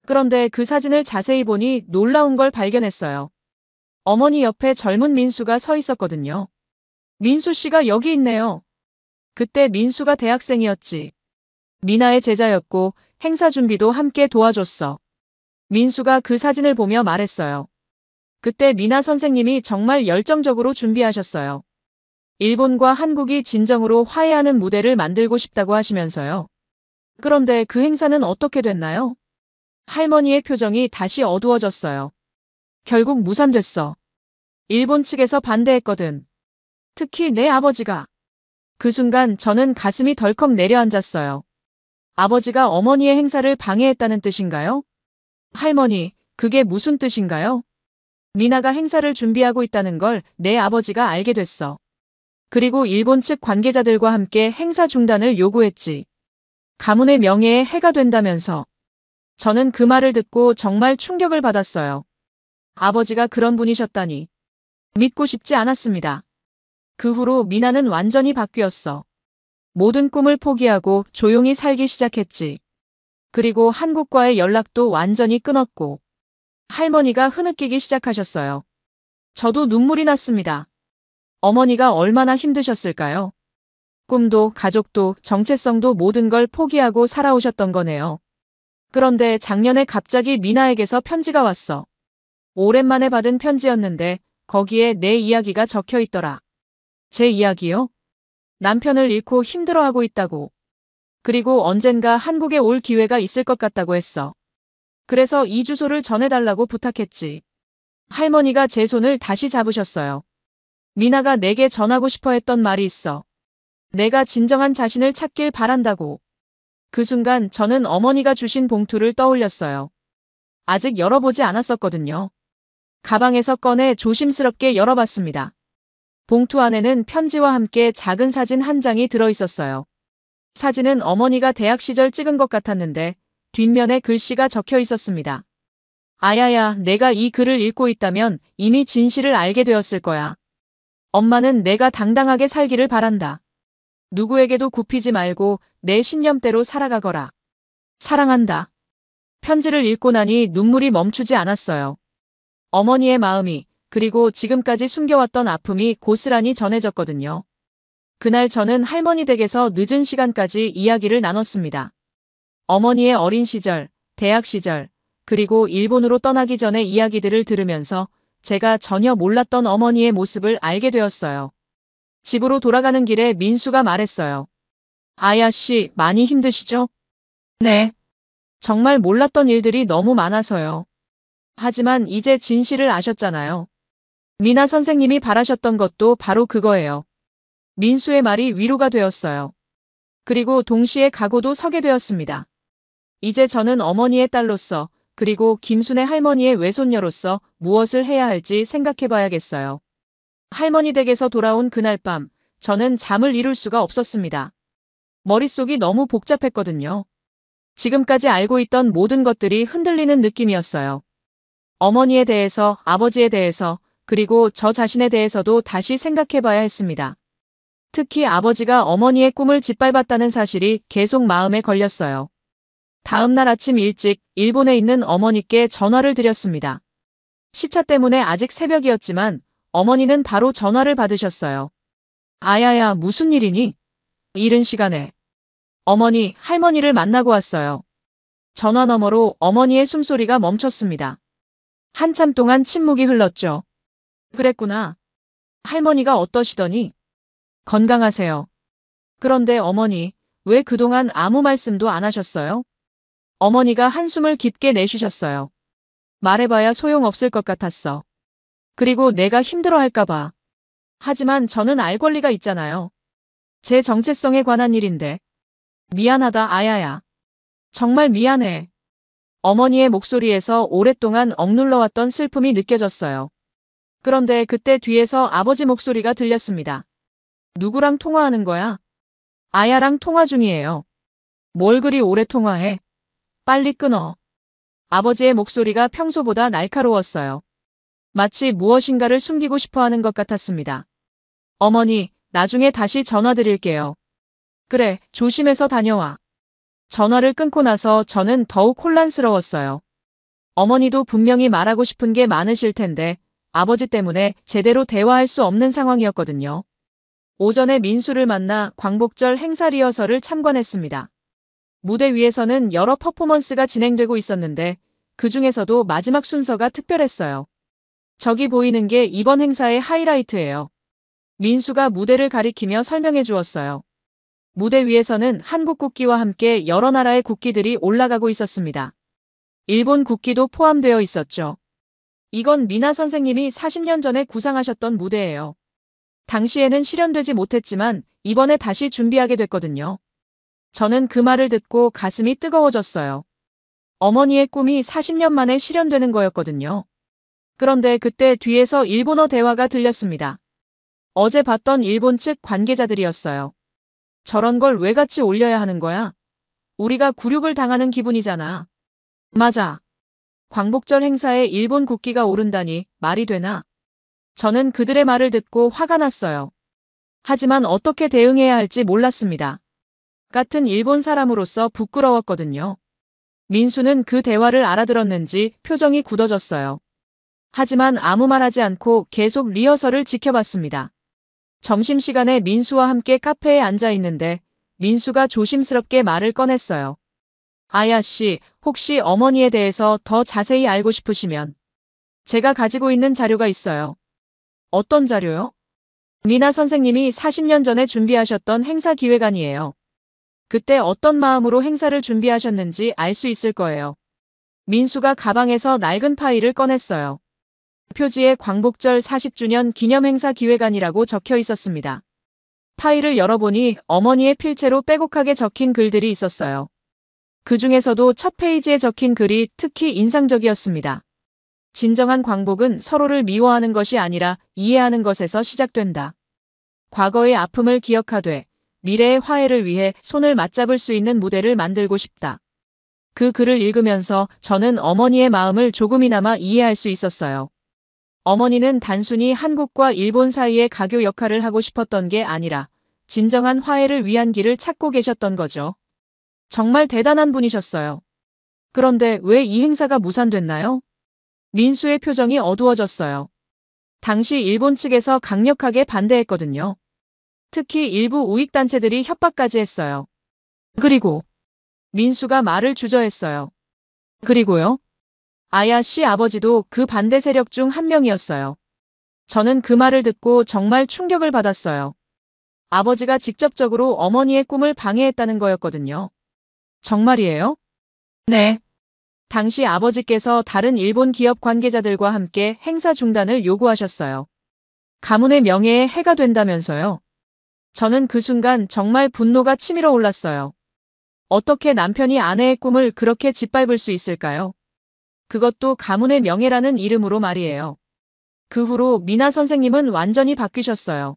Speaker 3: 그런데 그 사진을 자세히 보니 놀라운 걸 발견했어요. 어머니 옆에 젊은 민수가 서 있었거든요. 민수 씨가 여기 있네요. 그때 민수가 대학생이었지. 미나의 제자였고 행사 준비도 함께 도와줬어. 민수가 그 사진을 보며 말했어요. 그때 미나 선생님이 정말 열정적으로 준비하셨어요. 일본과 한국이 진정으로 화해하는 무대를 만들고 싶다고 하시면서요. 그런데 그 행사는 어떻게 됐나요? 할머니의 표정이 다시 어두워졌어요. 결국 무산됐어. 일본 측에서 반대했거든. 특히 내 아버지가. 그 순간 저는 가슴이 덜컥 내려앉았어요. 아버지가 어머니의 행사를 방해했다는 뜻인가요? 할머니, 그게 무슨 뜻인가요? 미나가 행사를 준비하고 있다는 걸 내 아버지가 알게 됐어. 그리고 일본 측 관계자들과 함께 행사 중단을 요구했지. 가문의 명예에 해가 된다면서. 저는 그 말을 듣고 정말 충격을 받았어요. 아버지가 그런 분이셨다니. 믿고 싶지 않았습니다. 그 후로 미나는 완전히 바뀌었어. 모든 꿈을 포기하고 조용히 살기 시작했지. 그리고 한국과의 연락도 완전히 끊었고. 할머니가 흐느끼기 시작하셨어요. 저도 눈물이 났습니다. 어머니가 얼마나 힘드셨을까요? 꿈도 가족도 정체성도 모든 걸 포기하고 살아오셨던 거네요. 그런데 작년에 갑자기 미나에게서 편지가 왔어. 오랜만에 받은 편지였는데 거기에 내 이야기가 적혀 있더라. 제 이야기요? 남편을 잃고 힘들어하고 있다고. 그리고 언젠가 한국에 올 기회가 있을 것 같다고 했어. 그래서 이 주소를 전해달라고 부탁했지. 할머니가 제 손을 다시 잡으셨어요. 미나가 내게 전하고 싶어 했던 말이 있어. 내가 진정한 자신을 찾길 바란다고. 그 순간 저는 어머니가 주신 봉투를 떠올렸어요. 아직 열어보지 않았었거든요. 가방에서 꺼내 조심스럽게 열어봤습니다. 봉투 안에는 편지와 함께 작은 사진 한 장이 들어있었어요. 사진은 어머니가 대학 시절 찍은 것 같았는데 뒷면에 글씨가 적혀 있었습니다. 아야야, 내가 이 글을 읽고 있다면 이미 진실을 알게 되었을 거야. 엄마는 내가 당당하게 살기를 바란다. 누구에게도 굽히지 말고 내 신념대로 살아가거라. 사랑한다. 편지를 읽고 나니 눈물이 멈추지 않았어요. 어머니의 마음이, 그리고 지금까지 숨겨왔던 아픔이 고스란히 전해졌거든요. 그날 저는 할머니 댁에서 늦은 시간까지 이야기를 나눴습니다. 어머니의 어린 시절, 대학 시절, 그리고 일본으로 떠나기 전의 이야기들을 들으면서 제가 전혀 몰랐던 어머니의 모습을 알게 되었어요. 집으로 돌아가는 길에 민수가 말했어요. 아야 씨, 많이 힘드시죠? 네. 정말 몰랐던 일들이 너무 많아서요. 하지만 이제 진실을 아셨잖아요. 미나 선생님이 바라셨던 것도 바로 그거예요. 민수의 말이 위로가 되었어요. 그리고 동시에 각오도 서게 되었습니다. 이제 저는 어머니의 딸로서, 그리고 김순애 할머니의 외손녀로서 무엇을 해야 할지 생각해봐야겠어요. 할머니 댁에서 돌아온 그날 밤, 저는 잠을 이룰 수가 없었습니다. 머릿속이 너무 복잡했거든요. 지금까지 알고 있던 모든 것들이 흔들리는 느낌이었어요. 어머니에 대해서, 아버지에 대해서, 그리고 저 자신에 대해서도 다시 생각해봐야 했습니다. 특히 아버지가 어머니의 꿈을 짓밟았다는 사실이 계속 마음에 걸렸어요. 다음 날 아침 일찍 일본에 있는 어머니께 전화를 드렸습니다. 시차 때문에 아직 새벽이었지만 어머니는 바로 전화를 받으셨어요. 아야야, 무슨 일이니? 이른 시간에. 어머니, 할머니를 만나고 왔어요. 전화 너머로 어머니의 숨소리가 멈췄습니다. 한참 동안 침묵이 흘렀죠. 그랬구나. 할머니가 어떠시더니? 건강하세요. 그런데 어머니, 왜 그동안 아무 말씀도 안 하셨어요? 어머니가 한숨을 깊게 내쉬셨어요. 말해봐야 소용없을 것 같았어. 그리고 내가 힘들어할까봐. 하지만 저는 알 권리가 있잖아요. 제 정체성에 관한 일인데. 미안하다, 아야야. 정말 미안해. 어머니의 목소리에서 오랫동안 억눌러왔던 슬픔이 느껴졌어요. 그런데 그때 뒤에서 아버지 목소리가 들렸습니다. 누구랑 통화하는 거야? 아야랑 통화 중이에요. 뭘 그리 오래 통화해? 빨리 끊어. 아버지의 목소리가 평소보다 날카로웠어요. 마치 무엇인가를 숨기고 싶어 하는 것 같았습니다. 어머니, 나중에 다시 전화 드릴게요. 그래, 조심해서 다녀와. 전화를 끊고 나서 저는 더욱 혼란스러웠어요. 어머니도 분명히 말하고 싶은 게 많으실 텐데 아버지 때문에 제대로 대화할 수 없는 상황이었거든요. 오전에 민수를 만나 광복절 행사 리허설을 참관했습니다. 무대 위에서는 여러 퍼포먼스가 진행되고 있었는데 그 중에서도 마지막 순서가 특별했어요. 저기 보이는 게 이번 행사의 하이라이트예요. 민수가 무대를 가리키며 설명해 주었어요. 무대 위에서는 한국 국기와 함께 여러 나라의 국기들이 올라가고 있었습니다. 일본 국기도 포함되어 있었죠. 이건 미나 선생님이 40년 전에 구상하셨던 무대예요. 당시에는 실현되지 못했지만 이번에 다시 준비하게 됐거든요. 저는 그 말을 듣고 가슴이 뜨거워졌어요. 어머니의 꿈이 40년 만에 실현되는 거였거든요. 그런데 그때 뒤에서 일본어 대화가 들렸습니다. 어제 봤던 일본 측 관계자들이었어요. 저런 걸 왜 같이 올려야 하는 거야? 우리가 굴욕을 당하는 기분이잖아. 맞아. 광복절 행사에 일본 국기가 오른다니 말이 되나? 저는 그들의 말을 듣고 화가 났어요. 하지만 어떻게 대응해야 할지 몰랐습니다. 같은 일본 사람으로서 부끄러웠거든요. 민수는 그 대화를 알아들었는지 표정이 굳어졌어요. 하지만 아무 말하지 않고 계속 리허설을 지켜봤습니다. 점심시간에 민수와 함께 카페에 앉아 있는데 민수가 조심스럽게 말을 꺼냈어요. 아야 씨, 혹시 어머니에 대해서 더 자세히 알고 싶으시면 제가 가지고 있는 자료가 있어요. 어떤 자료요? 미나 선생님이 40년 전에 준비하셨던 행사 기획안이에요. 그때 어떤 마음으로 행사를 준비하셨는지 알 수 있을 거예요. 민수가 가방에서 낡은 파일을 꺼냈어요. 표지에 광복절 40주년 기념행사 기획안이라고 적혀 있었습니다. 파일을 열어보니 어머니의 필체로 빼곡하게 적힌 글들이 있었어요. 그 중에서도 첫 페이지에 적힌 글이 특히 인상적이었습니다. 진정한 광복은 서로를 미워하는 것이 아니라 이해하는 것에서 시작된다. 과거의 아픔을 기억하되 미래의 화해를 위해 손을 맞잡을 수 있는 무대를 만들고 싶다. 그 글을 읽으면서 저는 어머니의 마음을 조금이나마 이해할 수 있었어요. 어머니는 단순히 한국과 일본 사이의 가교 역할을 하고 싶었던 게 아니라 진정한 화해를 위한 길을 찾고 계셨던 거죠. 정말 대단한 분이셨어요. 그런데 왜 이 행사가 무산됐나요? 민수의 표정이 어두워졌어요. 당시 일본 측에서 강력하게 반대했거든요. 특히 일부 우익단체들이 협박까지 했어요. 그리고 민수가 말을 주저했어요. 그리고요? 아야 씨 아버지도 그 반대 세력 중 한 명이었어요. 저는 그 말을 듣고 정말 충격을 받았어요. 아버지가 직접적으로 어머니의 꿈을 방해했다는 거였거든요. 정말이에요? 네. 당시 아버지께서 다른 일본 기업 관계자들과 함께 행사 중단을 요구하셨어요. 가문의 명예에 해가 된다면서요. 저는 그 순간 정말 분노가 치밀어 올랐어요. 어떻게 남편이 아내의 꿈을 그렇게 짓밟을 수 있을까요? 그것도 가문의 명예라는 이름으로 말이에요. 그 후로 미나 선생님은 완전히 바뀌셨어요.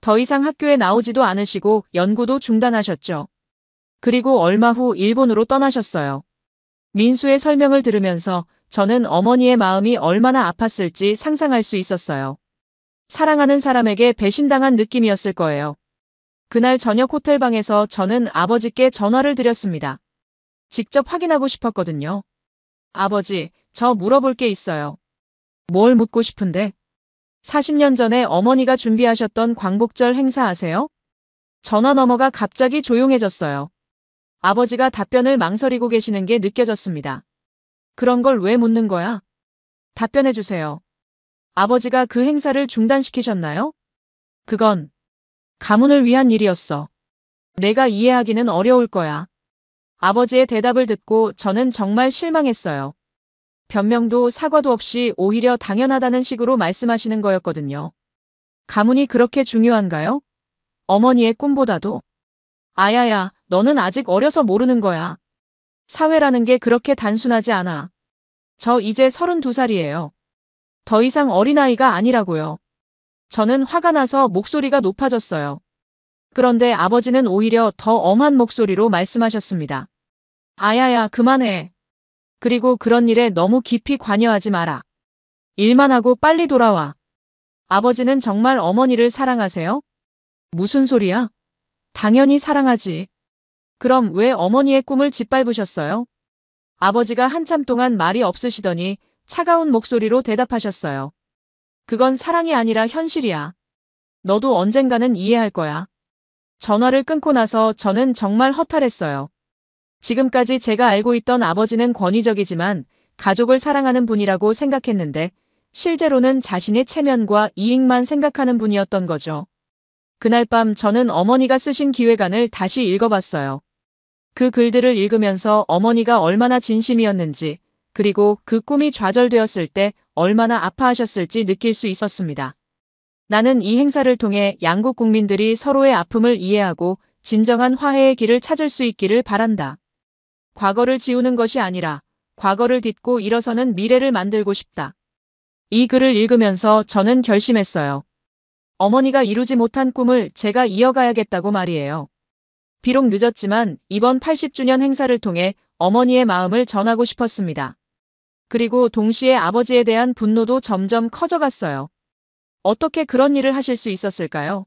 Speaker 3: 더 이상 학교에 나오지도 않으시고 연구도 중단하셨죠. 그리고 얼마 후 일본으로 떠나셨어요. 민수의 설명을 들으면서 저는 어머니의 마음이 얼마나 아팠을지 상상할 수 있었어요. 사랑하는 사람에게 배신당한 느낌이었을 거예요. 그날 저녁 호텔방에서 저는 아버지께 전화를 드렸습니다. 직접 확인하고 싶었거든요. 아버지, 저 물어볼 게 있어요. 뭘 묻고 싶은데? 40년 전에 어머니가 준비하셨던 광복절 행사 아세요? 전화 너머가 갑자기 조용해졌어요. 아버지가 답변을 망설이고 계시는 게 느껴졌습니다. 그런 걸 왜 묻는 거야? 답변해 주세요. 아버지가 그 행사를 중단시키셨나요? 그건 가문을 위한 일이었어. 내가 이해하기는 어려울 거야. 아버지의 대답을 듣고 저는 정말 실망했어요. 변명도 사과도 없이 오히려 당연하다는 식으로 말씀하시는 거였거든요. 가문이 그렇게 중요한가요? 어머니의 꿈보다도? 아야야, 너는 아직 어려서 모르는 거야. 사회라는 게 그렇게 단순하지 않아. 저 이제 32살이에요. 더 이상 어린아이가 아니라고요. 저는 화가 나서 목소리가 높아졌어요. 그런데 아버지는 오히려 더 엄한 목소리로 말씀하셨습니다. 아야야, 그만해. 그리고 그런 일에 너무 깊이 관여하지 마라. 일만 하고 빨리 돌아와. 아버지는 정말 어머니를 사랑하세요? 무슨 소리야? 당연히 사랑하지. 그럼 왜 어머니의 꿈을 짓밟으셨어요? 아버지가 한참 동안 말이 없으시더니 차가운 목소리로 대답하셨어요. 그건 사랑이 아니라 현실이야. 너도 언젠가는 이해할 거야. 전화를 끊고 나서 저는 정말 허탈했어요. 지금까지 제가 알고 있던 아버지는 권위적이지만 가족을 사랑하는 분이라고 생각했는데 실제로는 자신의 체면과 이익만 생각하는 분이었던 거죠. 그날 밤 저는 어머니가 쓰신 기획안을 다시 읽어봤어요. 그 글들을 읽으면서 어머니가 얼마나 진심이었는지 그리고 그 꿈이 좌절되었을 때 얼마나 아파하셨을지 느낄 수 있었습니다. 나는 이 행사를 통해 양국 국민들이 서로의 아픔을 이해하고 진정한 화해의 길을 찾을 수 있기를 바란다. 과거를 지우는 것이 아니라 과거를 딛고 일어서는 미래를 만들고 싶다. 이 글을 읽으면서 저는 결심했어요. 어머니가 이루지 못한 꿈을 제가 이어가야겠다고 말이에요. 비록 늦었지만 이번 80주년 행사를 통해 어머니의 마음을 전하고 싶었습니다. 그리고 동시에 아버지에 대한 분노도 점점 커져갔어요. 어떻게 그런 일을 하실 수 있었을까요?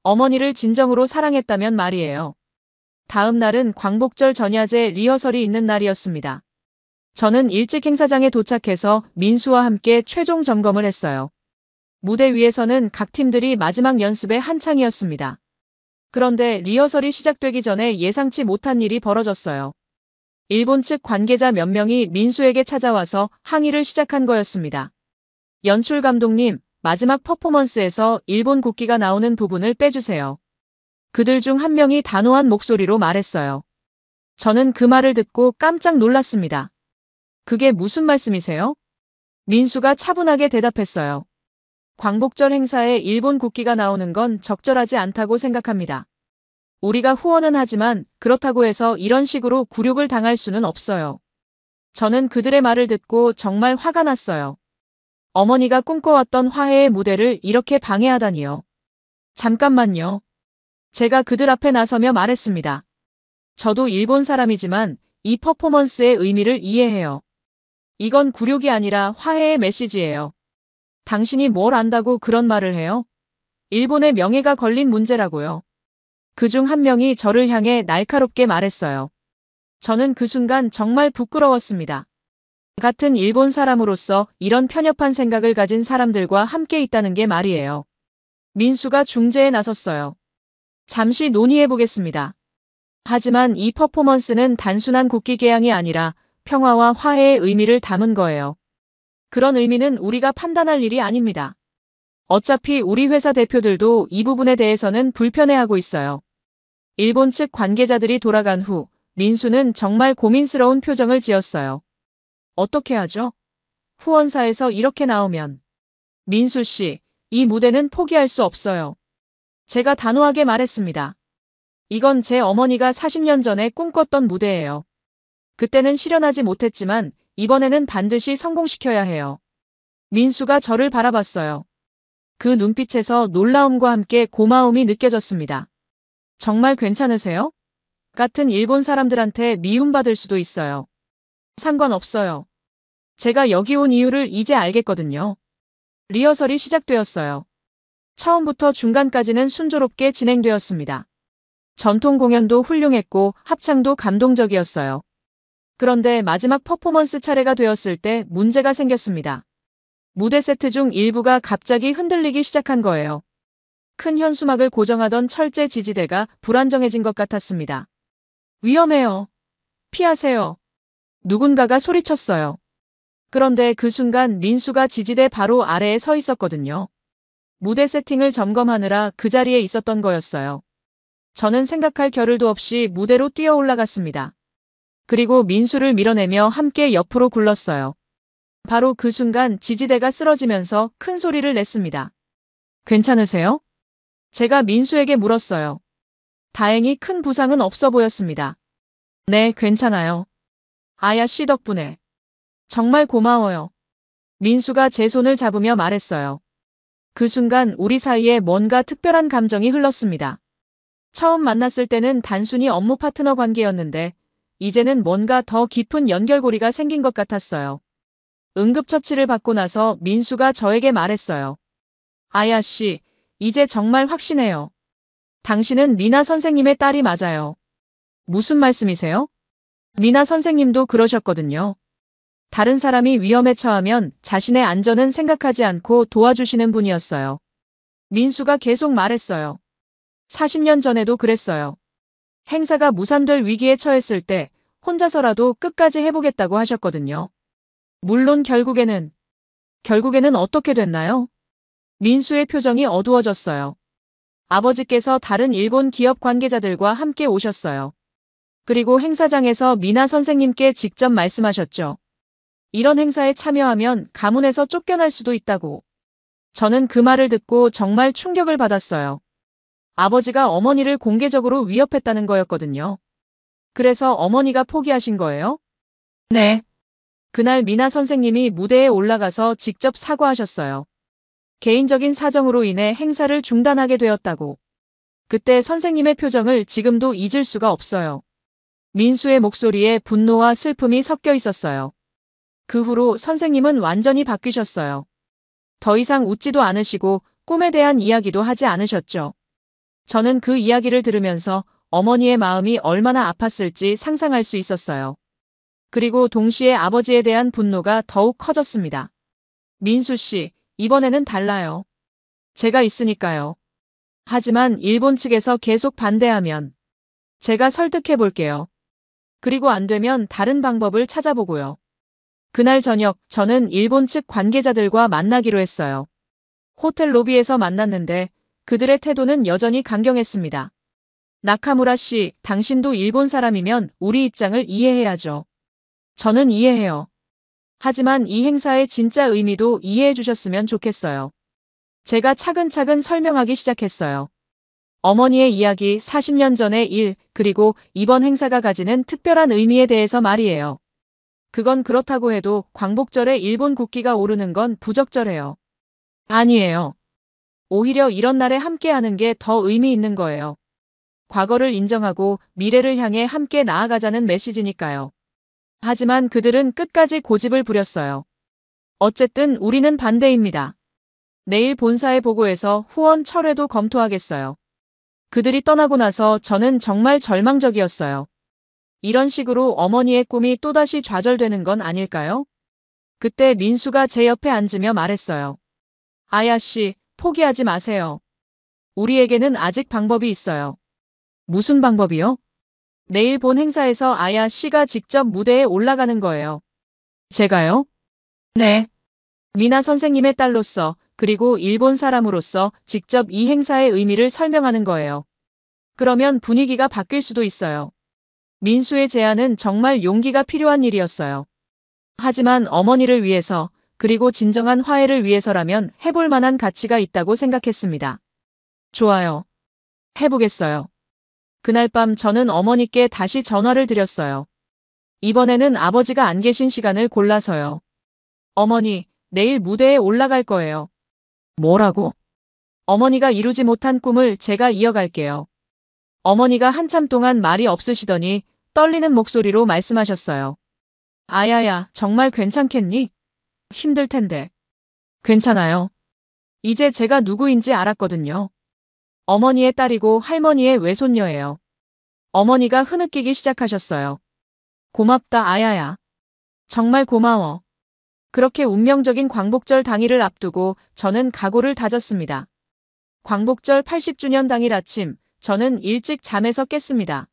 Speaker 3: 어머니를 진정으로 사랑했다면 말이에요. 다음 날은 광복절 전야제 리허설이 있는 날이었습니다. 저는 일찍 행사장에 도착해서 민수와 함께 최종 점검을 했어요. 무대 위에서는 각 팀들이 마지막 연습에 한창이었습니다. 그런데 리허설이 시작되기 전에 예상치 못한 일이 벌어졌어요. 일본 측 관계자 몇 명이 민수에게 찾아와서 항의를 시작한 거였습니다. 연출 감독님, 마지막 퍼포먼스에서 일본 국기가 나오는 부분을 빼주세요. 그들 중 한 명이 단호한 목소리로 말했어요. 저는 그 말을 듣고 깜짝 놀랐습니다. 그게 무슨 말씀이세요? 민수가 차분하게 대답했어요. 광복절 행사에 일본 국기가 나오는 건 적절하지 않다고 생각합니다. 우리가 후원은 하지만 그렇다고 해서 이런 식으로 굴욕을 당할 수는 없어요. 저는 그들의 말을 듣고 정말 화가 났어요. 어머니가 꿈꿔왔던 화해의 무대를 이렇게 방해하다니요. 잠깐만요. 제가 그들 앞에 나서며 말했습니다. 저도 일본 사람이지만 이 퍼포먼스의 의미를 이해해요. 이건 굴욕이 아니라 화해의 메시지예요. 당신이 뭘 안다고 그런 말을 해요? 일본의 명예가 걸린 문제라고요. 그중 한 명이 저를 향해 날카롭게 말했어요. 저는 그 순간 정말 부끄러웠습니다. 같은 일본 사람으로서 이런 편협한 생각을 가진 사람들과 함께 있다는 게 말이에요. 민수가 중재에 나섰어요. 잠시 논의해보겠습니다. 하지만 이 퍼포먼스는 단순한 국기 개양이 아니라 평화와 화해의 의미를 담은 거예요. 그런 의미는 우리가 판단할 일이 아닙니다. 어차피 우리 회사 대표들도 이 부분에 대해서는 불편해하고 있어요. 일본 측 관계자들이 돌아간 후 민수는 정말 고민스러운 표정을 지었어요. 어떻게 하죠? 후원사에서 이렇게 나오면. 민수 씨, 이 무대는 포기할 수 없어요. 제가 단호하게 말했습니다. 이건 제 어머니가 40년 전에 꿈꿨던 무대예요. 그때는 실현하지 못했지만 이번에는 반드시 성공시켜야 해요. 민수가 저를 바라봤어요. 그 눈빛에서 놀라움과 함께 고마움이 느껴졌습니다. 정말 괜찮으세요? 같은 일본 사람들한테 미움받을 수도 있어요. 상관없어요. 제가 여기 온 이유를 이제 알겠거든요. 리허설이 시작되었어요. 처음부터 중간까지는 순조롭게 진행되었습니다. 전통 공연도 훌륭했고 합창도 감동적이었어요. 그런데 마지막 퍼포먼스 차례가 되었을 때 문제가 생겼습니다. 무대 세트 중 일부가 갑자기 흔들리기 시작한 거예요. 큰 현수막을 고정하던 철제 지지대가 불안정해진 것 같았습니다. 위험해요. 피하세요. 누군가가 소리쳤어요. 그런데 그 순간 민수가 지지대 바로 아래에 서 있었거든요. 무대 세팅을 점검하느라 그 자리에 있었던 거였어요. 저는 생각할 겨를도 없이 무대로 뛰어 올라갔습니다. 그리고 민수를 밀어내며 함께 옆으로 굴렀어요. 바로 그 순간 지지대가 쓰러지면서 큰 소리를 냈습니다. 괜찮으세요? 제가 민수에게 물었어요. 다행히 큰 부상은 없어 보였습니다. 네, 괜찮아요. 아야 씨 덕분에. 정말 고마워요. 민수가 제 손을 잡으며 말했어요. 그 순간 우리 사이에 뭔가 특별한 감정이 흘렀습니다. 처음 만났을 때는 단순히 업무 파트너 관계였는데 이제는 뭔가 더 깊은 연결고리가 생긴 것 같았어요. 응급처치를 받고 나서 민수가 저에게 말했어요. 아야 씨, 이제 정말 확신해요. 당신은 미나 선생님의 딸이 맞아요. 무슨 말씀이세요? 미나 선생님도 그러셨거든요. 다른 사람이 위험에 처하면 자신의 안전은 생각하지 않고 도와주시는 분이었어요. 민수가 계속 말했어요. 40년 전에도 그랬어요. 행사가 무산될 위기에 처했을 때 혼자서라도 끝까지 해보겠다고 하셨거든요. 물론 결국에는 어떻게 됐나요? 민수의 표정이 어두워졌어요. 아버지께서 다른 일본 기업 관계자들과 함께 오셨어요. 그리고 행사장에서 미나 선생님께 직접 말씀하셨죠. 이런 행사에 참여하면 가문에서 쫓겨날 수도 있다고. 저는 그 말을 듣고 정말 충격을 받았어요. 아버지가 어머니를 공개적으로 위협했다는 거였거든요. 그래서 어머니가 포기하신 거예요? 네. 그날 미나 선생님이 무대에 올라가서 직접 사과하셨어요. 개인적인 사정으로 인해 행사를 중단하게 되었다고. 그때 선생님의 표정을 지금도 잊을 수가 없어요. 민수의 목소리에 분노와 슬픔이 섞여 있었어요. 그 후로 선생님은 완전히 바뀌셨어요. 더 이상 웃지도 않으시고 꿈에 대한 이야기도 하지 않으셨죠. 저는 그 이야기를 들으면서 어머니의 마음이 얼마나 아팠을지 상상할 수 있었어요. 그리고 동시에 아버지에 대한 분노가 더욱 커졌습니다. 민수 씨, 이번에는 달라요. 제가 있으니까요. 하지만 일본 측에서 계속 반대하면 제가 설득해 볼게요. 그리고 안 되면 다른 방법을 찾아보고요. 그날 저녁 저는 일본 측 관계자들과 만나기로 했어요. 호텔 로비에서 만났는데 그들의 태도는 여전히 강경했습니다. 나카무라 씨, 당신도 일본 사람이면 우리 입장을 이해해야죠. 저는 이해해요. 하지만 이 행사의 진짜 의미도 이해해 주셨으면 좋겠어요. 제가 차근차근 설명하기 시작했어요. 어머니의 이야기, 40년 전의 일, 그리고 이번 행사가 가지는 특별한 의미에 대해서 말이에요. 그건 그렇다고 해도 광복절에 일본 국기가 오르는 건 부적절해요. 아니에요. 오히려 이런 날에 함께하는 게 더 의미 있는 거예요. 과거를 인정하고 미래를 향해 함께 나아가자는 메시지니까요. 하지만 그들은 끝까지 고집을 부렸어요. 어쨌든 우리는 반대입니다. 내일 본사에 보고해서 후원 철회도 검토하겠어요. 그들이 떠나고 나서 저는 정말 절망적이었어요. 이런 식으로 어머니의 꿈이 또다시 좌절되는 건 아닐까요? 그때 민수가 제 옆에 앉으며 말했어요. 아야 씨, 포기하지 마세요. 우리에게는 아직 방법이 있어요. 무슨 방법이요? 내일 본 행사에서 아야 씨가 직접 무대에 올라가는 거예요. 제가요? 네. 미나 선생님의 딸로서 그리고 일본 사람으로서 직접 이 행사의 의미를 설명하는 거예요. 그러면 분위기가 바뀔 수도 있어요. 민수의 제안은 정말 용기가 필요한 일이었어요. 하지만 어머니를 위해서 그리고 진정한 화해를 위해서라면 해볼 만한 가치가 있다고 생각했습니다. 좋아요. 해보겠어요. 그날 밤 저는 어머니께 다시 전화를 드렸어요. 이번에는 아버지가 안 계신 시간을 골라서요. 어머니, 내일 무대에 올라갈 거예요. 뭐라고? 어머니가 이루지 못한 꿈을 제가 이어갈게요. 어머니가 한참 동안 말이 없으시더니 떨리는 목소리로 말씀하셨어요. 아야야, 정말 괜찮겠니? 힘들 텐데. 괜찮아요. 이제 제가 누구인지 알았거든요. 어머니의 딸이고 할머니의 외손녀예요. 어머니가 흐느끼기 시작하셨어요. 고맙다, 아야야. 정말 고마워. 그렇게 운명적인 광복절 당일을 앞두고 저는 각오를 다졌습니다. 광복절 80주년 당일 아침, 저는 일찍 잠에서 깼습니다.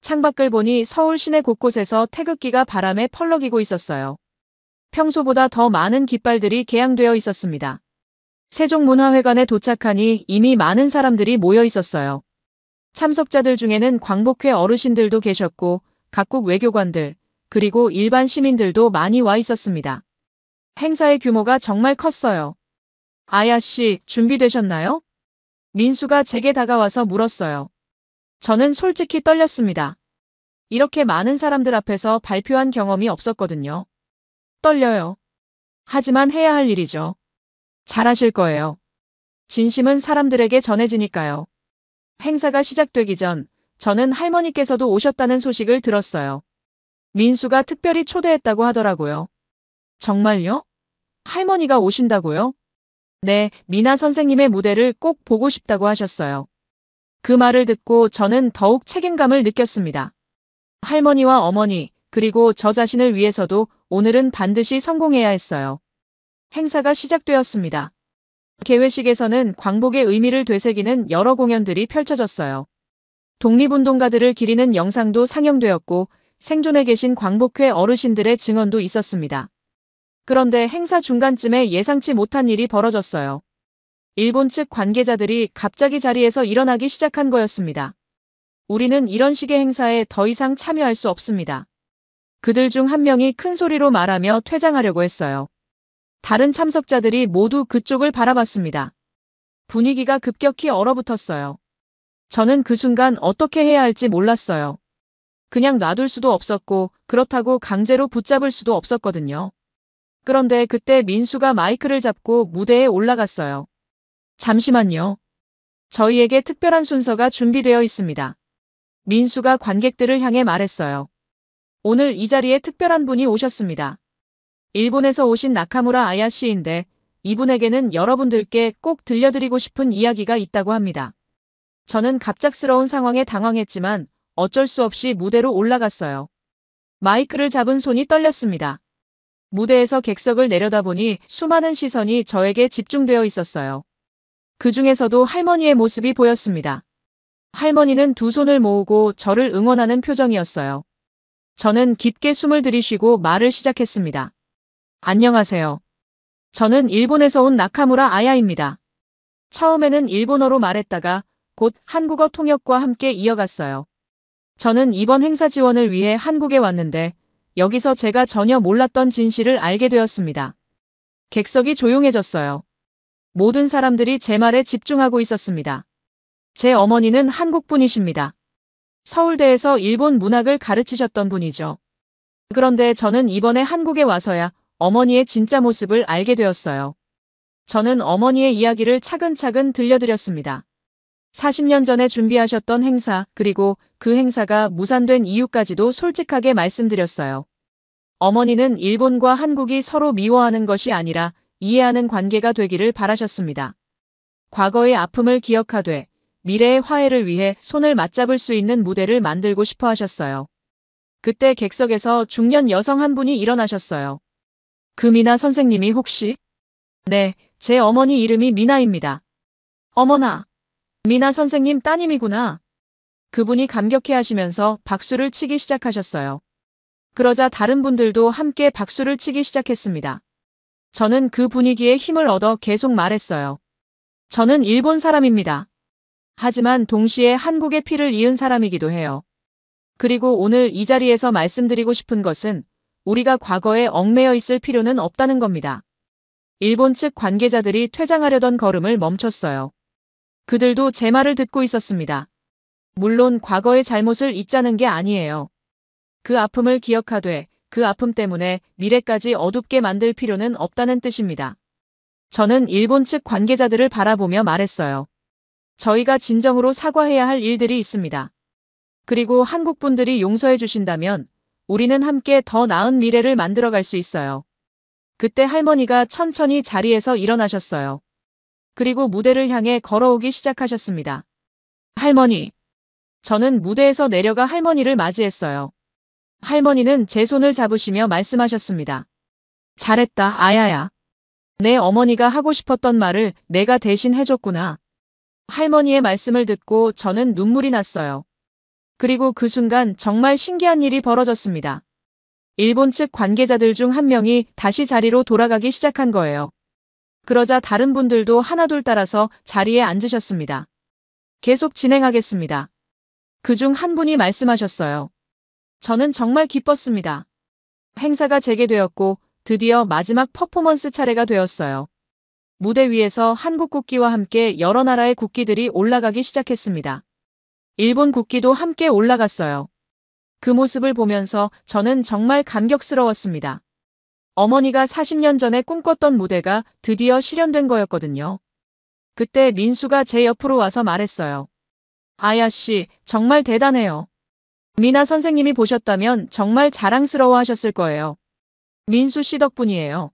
Speaker 3: 창밖을 보니 서울 시내 곳곳에서 태극기가 바람에 펄럭이고 있었어요. 평소보다 더 많은 깃발들이 개양되어 있었습니다. 세종문화회관에 도착하니 이미 많은 사람들이 모여 있었어요. 참석자들 중에는 광복회 어르신들도 계셨고 각국 외교관들, 그리고 일반 시민들도 많이 와 있었습니다. 행사의 규모가 정말 컸어요. 아야 씨, 준비되셨나요? 민수가 제게 다가와서 물었어요. 저는 솔직히 떨렸습니다. 이렇게 많은 사람들 앞에서 발표한 경험이 없었거든요. 떨려요. 하지만 해야 할 일이죠. 잘하실 거예요. 진심은 사람들에게 전해지니까요. 행사가 시작되기 전 저는 할머니께서도 오셨다는 소식을 들었어요. 민수가 특별히 초대했다고 하더라고요. 정말요? 할머니가 오신다고요? 네, 미나 선생님의 무대를 꼭 보고 싶다고 하셨어요. 그 말을 듣고 저는 더욱 책임감을 느꼈습니다. 할머니와 어머니, 그리고 저 자신을 위해서도 오늘은 반드시 성공해야 했어요. 행사가 시작되었습니다. 개회식에서는 광복의 의미를 되새기는 여러 공연들이 펼쳐졌어요. 독립운동가들을 기리는 영상도 상영되었고 생존해 계신 광복회 어르신들의 증언도 있었습니다. 그런데 행사 중간쯤에 예상치 못한 일이 벌어졌어요. 일본 측 관계자들이 갑자기 자리에서 일어나기 시작한 거였습니다. 우리는 이런 식의 행사에 더 이상 참여할 수 없습니다. 그들 중 한 명이 큰 소리로 말하며 퇴장하려고 했어요. 다른 참석자들이 모두 그쪽을 바라봤습니다. 분위기가 급격히 얼어붙었어요. 저는 그 순간 어떻게 해야 할지 몰랐어요. 그냥 놔둘 수도 없었고 그렇다고 강제로 붙잡을 수도 없었거든요. 그런데 그때 민수가 마이크를 잡고 무대에 올라갔어요. 잠시만요. 저희에게 특별한 순서가 준비되어 있습니다. 민수가 관객들을 향해 말했어요. 오늘 이 자리에 특별한 분이 오셨습니다. 일본에서 오신 나카무라 아야 씨인데 이분에게는 여러분들께 꼭 들려드리고 싶은 이야기가 있다고 합니다. 저는 갑작스러운 상황에 당황했지만 어쩔 수 없이 무대로 올라갔어요. 마이크를 잡은 손이 떨렸습니다. 무대에서 객석을 내려다보니 수많은 시선이 저에게 집중되어 있었어요. 그 중에서도 할머니의 모습이 보였습니다. 할머니는 두 손을 모으고 저를 응원하는 표정이었어요. 저는 깊게 숨을 들이쉬고 말을 시작했습니다. 안녕하세요. 저는 일본에서 온 나카무라 아야입니다. 처음에는 일본어로 말했다가 곧 한국어 통역과 함께 이어갔어요. 저는 이번 행사 지원을 위해 한국에 왔는데 여기서 제가 전혀 몰랐던 진실을 알게 되었습니다. 객석이 조용해졌어요. 모든 사람들이 제 말에 집중하고 있었습니다. 제 어머니는 한국분이십니다. 서울대에서 일본 문학을 가르치셨던 분이죠. 그런데 저는 이번에 한국에 와서야 어머니의 진짜 모습을 알게 되었어요. 저는 어머니의 이야기를 차근차근 들려드렸습니다. 40년 전에 준비하셨던 행사, 그리고 그 행사가 무산된 이유까지도 솔직하게 말씀드렸어요. 어머니는 일본과 한국이 서로 미워하는 것이 아니라 이해하는 관계가 되기를 바라셨습니다. 과거의 아픔을 기억하되 미래의 화해를 위해 손을 맞잡을 수 있는 무대를 만들고 싶어 하셨어요. 그때 객석에서 중년 여성 한 분이 일어나셨어요. 그 미나 선생님이 혹시? 네, 제 어머니 이름이 미나입니다. 어머나, 미나 선생님 따님이구나. 그분이 감격해 하시면서 박수를 치기 시작하셨어요. 그러자 다른 분들도 함께 박수를 치기 시작했습니다. 저는 그 분위기에 힘을 얻어 계속 말했어요. 저는 일본 사람입니다. 하지만 동시에 한국의 피를 이은 사람이기도 해요. 그리고 오늘 이 자리에서 말씀드리고 싶은 것은 우리가 과거에 얽매여 있을 필요는 없다는 겁니다. 일본 측 관계자들이 퇴장하려던 걸음을 멈췄어요. 그들도 제 말을 듣고 있었습니다. 물론 과거의 잘못을 잊자는 게 아니에요. 그 아픔을 기억하되 그 아픔 때문에 미래까지 어둡게 만들 필요는 없다는 뜻입니다. 저는 일본 측 관계자들을 바라보며 말했어요. 저희가 진정으로 사과해야 할 일들이 있습니다. 그리고 한국 분들이 용서해 주신다면 우리는 함께 더 나은 미래를 만들어갈 수 있어요. 그때 할머니가 천천히 자리에서 일어나셨어요. 그리고 무대를 향해 걸어오기 시작하셨습니다. 할머니. 저는 무대에서 내려가 할머니를 맞이했어요. 할머니는 제 손을 잡으시며 말씀하셨습니다. 잘했다, 아야야. 내 어머니가 하고 싶었던 말을 내가 대신 해줬구나. 할머니의 말씀을 듣고 저는 눈물이 났어요. 그리고 그 순간 정말 신기한 일이 벌어졌습니다. 일본 측 관계자들 중 한 명이 다시 자리로 돌아가기 시작한 거예요. 그러자 다른 분들도 하나둘 따라서 자리에 앉으셨습니다. 계속 진행하겠습니다. 그중 한 분이 말씀하셨어요. 저는 정말 기뻤습니다. 행사가 재개되었고 드디어 마지막 퍼포먼스 차례가 되었어요. 무대 위에서 한국 국기와 함께 여러 나라의 국기들이 올라가기 시작했습니다. 일본 국기도 함께 올라갔어요. 그 모습을 보면서 저는 정말 감격스러웠습니다. 어머니가 40년 전에 꿈꿨던 무대가 드디어 실현된 거였거든요. 그때 민수가 제 옆으로 와서 말했어요. 아야 씨, 정말 대단해요. 미나 선생님이 보셨다면 정말 자랑스러워 하셨을 거예요. 민수 씨 덕분이에요.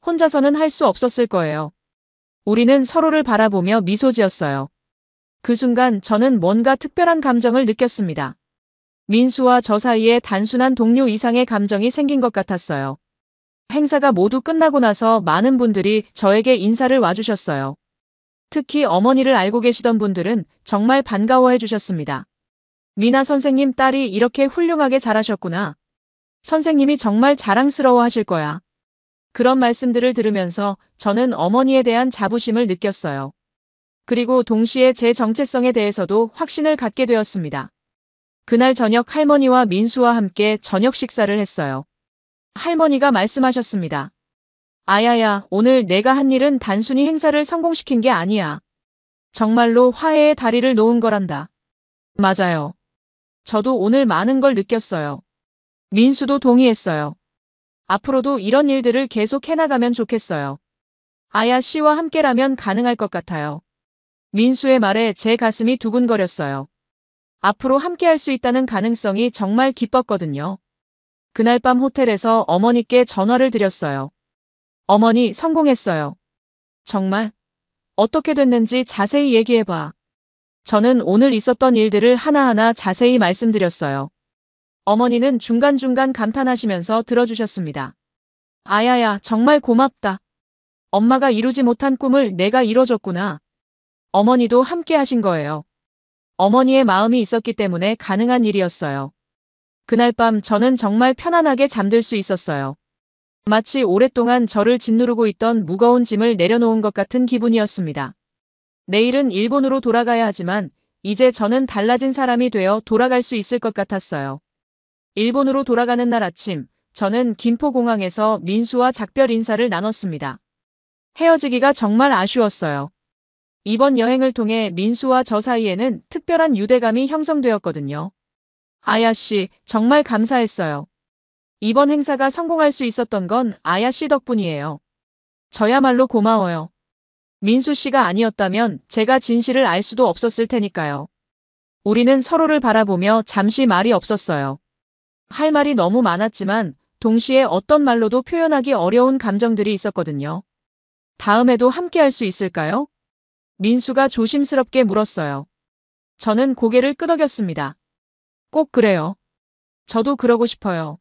Speaker 3: 혼자서는 할 수 없었을 거예요. 우리는 서로를 바라보며 미소 지었어요. 그 순간 저는 뭔가 특별한 감정을 느꼈습니다. 민수와 저 사이에 단순한 동료 이상의 감정이 생긴 것 같았어요. 행사가 모두 끝나고 나서 많은 분들이 저에게 인사를 와주셨어요. 특히 어머니를 알고 계시던 분들은 정말 반가워해 주셨습니다. 미나 선생님 딸이 이렇게 훌륭하게 잘하셨구나. 선생님이 정말 자랑스러워 하실 거야. 그런 말씀들을 들으면서 저는 어머니에 대한 자부심을 느꼈어요. 그리고 동시에 제 정체성에 대해서도 확신을 갖게 되었습니다. 그날 저녁 할머니와 민수와 함께 저녁 식사를 했어요. 할머니가 말씀하셨습니다. 아야야, 오늘 내가 한 일은 단순히 행사를 성공시킨 게 아니야. 정말로 화해의 다리를 놓은 거란다. 맞아요. 저도 오늘 많은 걸 느꼈어요. 민수도 동의했어요. 앞으로도 이런 일들을 계속 해나가면 좋겠어요. 아야 씨와 함께라면 가능할 것 같아요. 민수의 말에 제 가슴이 두근거렸어요. 앞으로 함께할 수 있다는 가능성이 정말 기뻤거든요. 그날 밤 호텔에서 어머니께 전화를 드렸어요. 어머니, 성공했어요. 정말? 어떻게 됐는지 자세히 얘기해봐. 저는 오늘 있었던 일들을 하나하나 자세히 말씀드렸어요. 어머니는 중간중간 감탄하시면서 들어주셨습니다. 아야야, 정말 고맙다. 엄마가 이루지 못한 꿈을 내가 이뤄줬구나. 어머니도 함께 하신 거예요. 어머니의 마음이 있었기 때문에 가능한 일이었어요. 그날 밤 저는 정말 편안하게 잠들 수 있었어요. 마치 오랫동안 저를 짓누르고 있던 무거운 짐을 내려놓은 것 같은 기분이었습니다. 내일은 일본으로 돌아가야 하지만 이제 저는 달라진 사람이 되어 돌아갈 수 있을 것 같았어요. 일본으로 돌아가는 날 아침, 저는 김포공항에서 민수와 작별 인사를 나눴습니다. 헤어지기가 정말 아쉬웠어요. 이번 여행을 통해 민수와 저 사이에는 특별한 유대감이 형성되었거든요. 아야 씨, 정말 감사했어요. 이번 행사가 성공할 수 있었던 건 아야 씨 덕분이에요. 저야말로 고마워요. 민수 씨가 아니었다면 제가 진실을 알 수도 없었을 테니까요. 우리는 서로를 바라보며 잠시 말이 없었어요. 할 말이 너무 많았지만 동시에 어떤 말로도 표현하기 어려운 감정들이 있었거든요. 다음에도 함께 할 수 있을까요? 민수가 조심스럽게 물었어요. 저는 고개를 끄덕였습니다. 꼭 그래요. 저도 그러고 싶어요.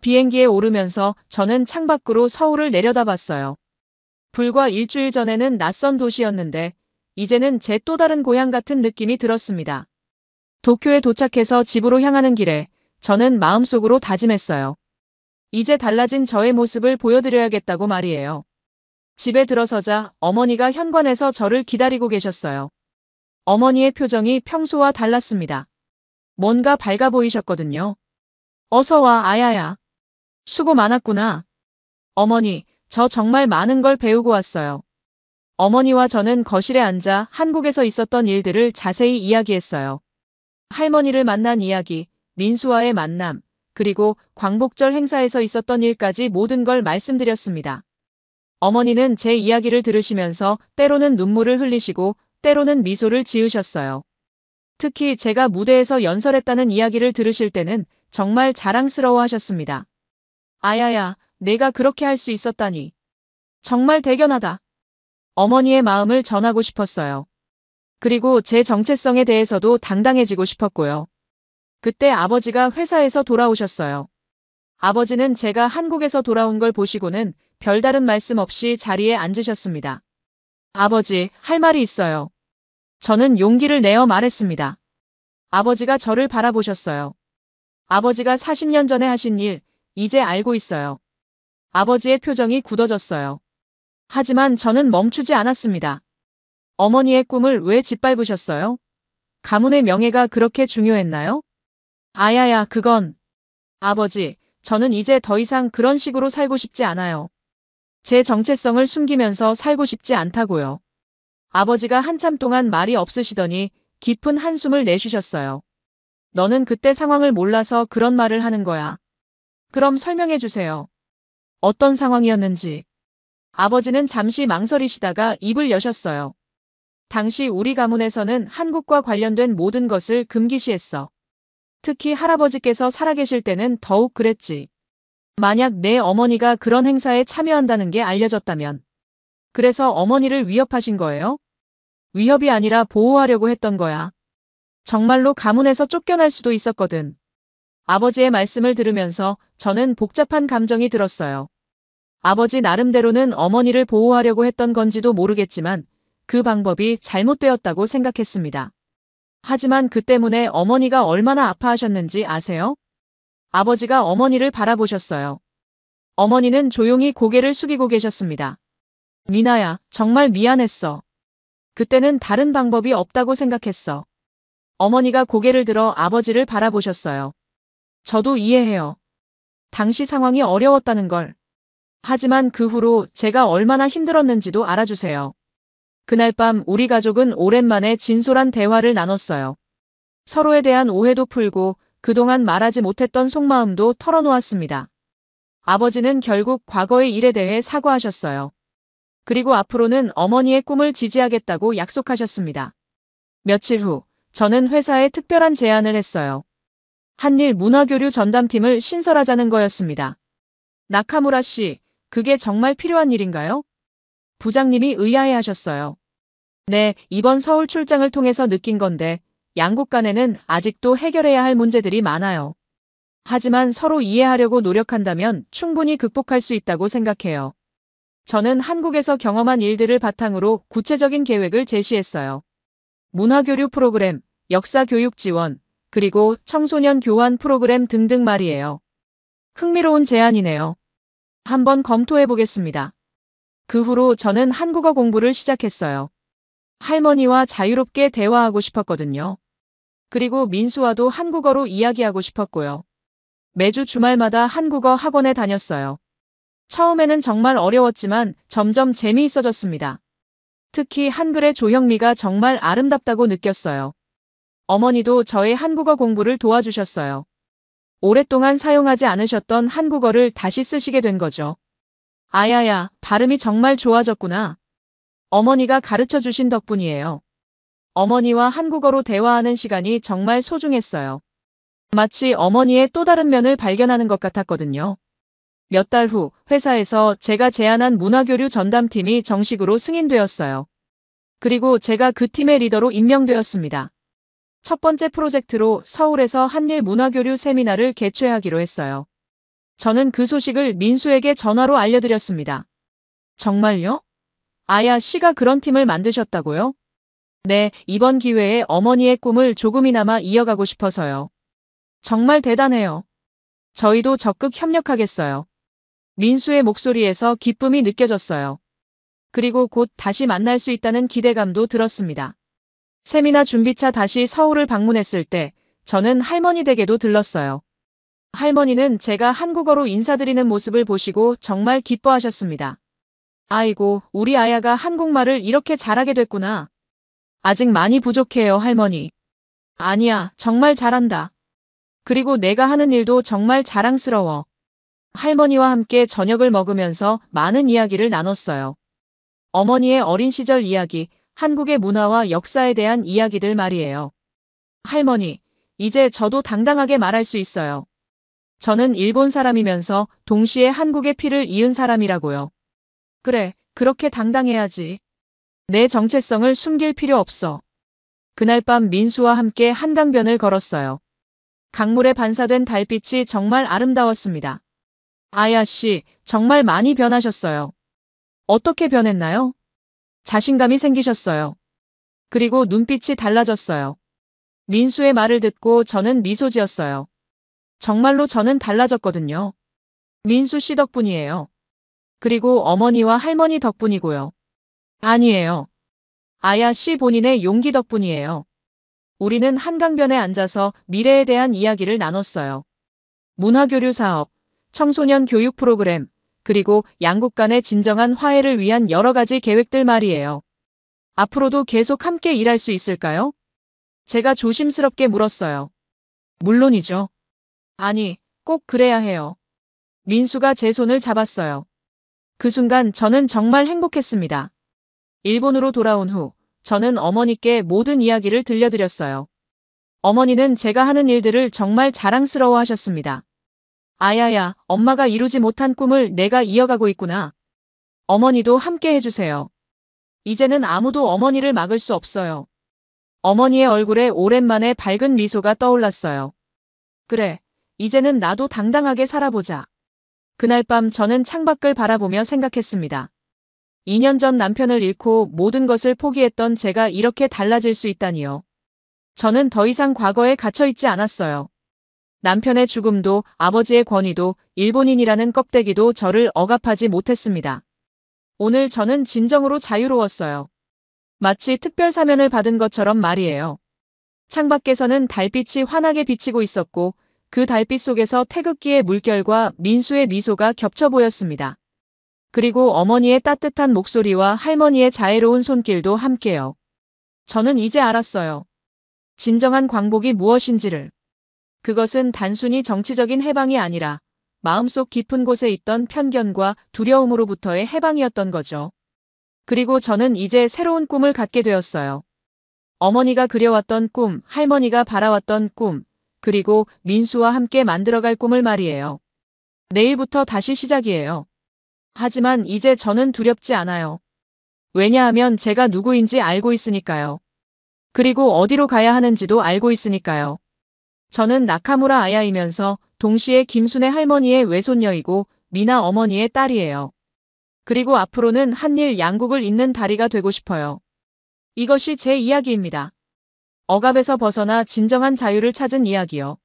Speaker 3: 비행기에 오르면서 저는 창밖으로 서울을 내려다봤어요. 불과 일주일 전에는 낯선 도시였는데 이제는 제 또 다른 고향 같은 느낌이 들었습니다. 도쿄에 도착해서 집으로 향하는 길에 저는 마음속으로 다짐했어요. 이제 달라진 저의 모습을 보여드려야겠다고 말이에요. 집에 들어서자 어머니가 현관에서 저를 기다리고 계셨어요. 어머니의 표정이 평소와 달랐습니다. 뭔가 밝아 보이셨거든요. 어서 와, 아야야. 수고 많았구나. 어머니, 저 정말 많은 걸 배우고 왔어요. 어머니와 저는 거실에 앉아 한국에서 있었던 일들을 자세히 이야기했어요. 할머니를 만난 이야기, 민수와의 만남, 그리고 광복절 행사에서 있었던 일까지 모든 걸 말씀드렸습니다. 어머니는 제 이야기를 들으시면서 때로는 눈물을 흘리시고 때로는 미소를 지으셨어요. 특히 제가 무대에서 연설했다는 이야기를 들으실 때는 정말 자랑스러워 하셨습니다. 아야야, 내가 그렇게 할 수 있었다니. 정말 대견하다. 어머니의 마음을 전하고 싶었어요. 그리고 제 정체성에 대해서도 당당해지고 싶었고요. 그때 아버지가 회사에서 돌아오셨어요. 아버지는 제가 한국에서 돌아온 걸 보시고는 별다른 말씀 없이 자리에 앉으셨습니다. 아버지, 할 말이 있어요. 저는 용기를 내어 말했습니다. 아버지가 저를 바라보셨어요. 아버지가 40년 전에 하신 일, 이제 알고 있어요. 아버지의 표정이 굳어졌어요. 하지만 저는 멈추지 않았습니다. 어머니의 꿈을 왜 짓밟으셨어요? 가문의 명예가 그렇게 중요했나요? 아야야, 그건. 아버지, 저는 이제 더 이상 그런 식으로 살고 싶지 않아요. 제 정체성을 숨기면서 살고 싶지 않다고요. 아버지가 한참 동안 말이 없으시더니 깊은 한숨을 내쉬셨어요. 너는 그때 상황을 몰라서 그런 말을 하는 거야. 그럼 설명해 주세요. 어떤 상황이었는지. 아버지는 잠시 망설이시다가 입을 여셨어요. 당시 우리 가문에서는 한국과 관련된 모든 것을 금기시했어. 특히 할아버지께서 살아계실 때는 더욱 그랬지. 만약 내 어머니가 그런 행사에 참여한다는 게 알려졌다면. 그래서 어머니를 위협하신 거예요? 위협이 아니라 보호하려고 했던 거야. 정말로 가문에서 쫓겨날 수도 있었거든. 아버지의 말씀을 들으면서 저는 복잡한 감정이 들었어요. 아버지 나름대로는 어머니를 보호하려고 했던 건지도 모르겠지만 그 방법이 잘못되었다고 생각했습니다. 하지만 그 때문에 어머니가 얼마나 아파하셨는지 아세요? 아버지가 어머니를 바라보셨어요. 어머니는 조용히 고개를 숙이고 계셨습니다. 미나야, 정말 미안했어. 그때는 다른 방법이 없다고 생각했어. 어머니가 고개를 들어 아버지를 바라보셨어요. 저도 이해해요. 당시 상황이 어려웠다는 걸. 하지만 그 후로 제가 얼마나 힘들었는지도 알아주세요. 그날 밤 우리 가족은 오랜만에 진솔한 대화를 나눴어요. 서로에 대한 오해도 풀고 그동안 말하지 못했던 속마음도 털어놓았습니다. 아버지는 결국 과거의 일에 대해 사과하셨어요. 그리고 앞으로는 어머니의 꿈을 지지하겠다고 약속하셨습니다. 며칠 후, 저는 회사에 특별한 제안을 했어요. 한일 문화교류 전담팀을 신설하자는 거였습니다. 나카무라 씨, 그게 정말 필요한 일인가요? 부장님이 의아해하셨어요. 네, 이번 서울 출장을 통해서 느낀 건데 양국 간에는 아직도 해결해야 할 문제들이 많아요. 하지만 서로 이해하려고 노력한다면 충분히 극복할 수 있다고 생각해요. 저는 한국에서 경험한 일들을 바탕으로 구체적인 계획을 제시했어요. 문화교류 프로그램, 역사 교육 지원, 그리고 청소년 교환 프로그램 등등 말이에요. 흥미로운 제안이네요. 한번 검토해 보겠습니다. 그 후로 저는 한국어 공부를 시작했어요. 할머니와 자유롭게 대화하고 싶었거든요. 그리고 민수와도 한국어로 이야기하고 싶었고요. 매주 주말마다 한국어 학원에 다녔어요. 처음에는 정말 어려웠지만 점점 재미있어졌습니다. 특히 한글의 조형미가 정말 아름답다고 느꼈어요. 어머니도 저의 한국어 공부를 도와주셨어요. 오랫동안 사용하지 않으셨던 한국어를 다시 쓰시게 된 거죠. 아야야, 발음이 정말 좋아졌구나. 어머니가 가르쳐 주신 덕분이에요. 어머니와 한국어로 대화하는 시간이 정말 소중했어요. 마치 어머니의 또 다른 면을 발견하는 것 같았거든요. 몇 달 후 회사에서 제가 제안한 문화교류 전담팀이 정식으로 승인되었어요. 그리고 제가 그 팀의 리더로 임명되었습니다. 첫 번째 프로젝트로 서울에서 한일 문화교류 세미나를 개최하기로 했어요. 저는 그 소식을 민수에게 전화로 알려드렸습니다. 정말요? 아야 씨가 그런 팀을 만드셨다고요? 네, 이번 기회에 어머니의 꿈을 조금이나마 이어가고 싶어서요. 정말 대단해요. 저희도 적극 협력하겠어요. 민수의 목소리에서 기쁨이 느껴졌어요. 그리고 곧 다시 만날 수 있다는 기대감도 들었습니다. 세미나 준비차 다시 서울을 방문했을 때 저는 할머니 댁에도 들렀어요. 할머니는 제가 한국어로 인사드리는 모습을 보시고 정말 기뻐하셨습니다. 아이고, 우리 아야가 한국말을 이렇게 잘하게 됐구나. 아직 많이 부족해요, 할머니. 아니야, 정말 잘한다. 그리고 내가 하는 일도 정말 자랑스러워. 할머니와 함께 저녁을 먹으면서 많은 이야기를 나눴어요. 어머니의 어린 시절 이야기, 한국의 문화와 역사에 대한 이야기들 말이에요. 할머니, 이제 저도 당당하게 말할 수 있어요. 저는 일본 사람이면서 동시에 한국의 피를 이은 사람이라고요. 그래, 그렇게 당당해야지. 내 정체성을 숨길 필요 없어. 그날 밤 민수와 함께 한강변을 걸었어요. 강물에 반사된 달빛이 정말 아름다웠습니다. 아야 씨, 정말 많이 변하셨어요. 어떻게 변했나요? 자신감이 생기셨어요. 그리고 눈빛이 달라졌어요. 민수의 말을 듣고 저는 미소 지었어요. 정말로 저는 달라졌거든요. 민수 씨 덕분이에요. 그리고 어머니와 할머니 덕분이고요. 아니에요. 아야 씨 본인의 용기 덕분이에요. 우리는 한강변에 앉아서 미래에 대한 이야기를 나눴어요. 문화교류 사업, 청소년 교육 프로그램, 그리고 양국 간의 진정한 화해를 위한 여러 가지 계획들 말이에요. 앞으로도 계속 함께 일할 수 있을까요? 제가 조심스럽게 물었어요. 물론이죠. 아니, 꼭 그래야 해요. 민수가 제 손을 잡았어요. 그 순간 저는 정말 행복했습니다. 일본으로 돌아온 후 저는 어머니께 모든 이야기를 들려드렸어요. 어머니는 제가 하는 일들을 정말 자랑스러워 하셨습니다. 아야야, 엄마가 이루지 못한 꿈을 내가 이어가고 있구나. 어머니도 함께 해주세요. 이제는 아무도 어머니를 막을 수 없어요. 어머니의 얼굴에 오랜만에 밝은 미소가 떠올랐어요. 그래, 이제는 나도 당당하게 살아보자. 그날 밤 저는 창밖을 바라보며 생각했습니다. 2년 전 남편을 잃고 모든 것을 포기했던 제가 이렇게 달라질 수 있다니요. 저는 더 이상 과거에 갇혀있지 않았어요. 남편의 죽음도 아버지의 권위도 일본인이라는 껍데기도 저를 억압하지 못했습니다. 오늘 저는 진정으로 자유로웠어요. 마치 특별 사면을 받은 것처럼 말이에요. 창밖에서는 달빛이 환하게 비치고 있었고 그 달빛 속에서 태극기의 물결과 민수의 미소가 겹쳐 보였습니다. 그리고 어머니의 따뜻한 목소리와 할머니의 자애로운 손길도 함께요. 저는 이제 알았어요. 진정한 광복이 무엇인지를. 그것은 단순히 정치적인 해방이 아니라 마음속 깊은 곳에 있던 편견과 두려움으로부터의 해방이었던 거죠. 그리고 저는 이제 새로운 꿈을 갖게 되었어요. 어머니가 그려왔던 꿈, 할머니가 바라왔던 꿈, 그리고 민수와 함께 만들어갈 꿈을 말이에요. 내일부터 다시 시작이에요. 하지만 이제 저는 두렵지 않아요. 왜냐하면 제가 누구인지 알고 있으니까요. 그리고 어디로 가야 하는지도 알고 있으니까요. 저는 나카무라 아야이면서 동시에 김순애 할머니의 외손녀이고 미나 어머니의 딸이에요. 그리고 앞으로는 한일 양국을 잇는 다리가 되고 싶어요. 이것이 제 이야기입니다. 억압에서 벗어나 진정한 자유를 찾은 이야기요.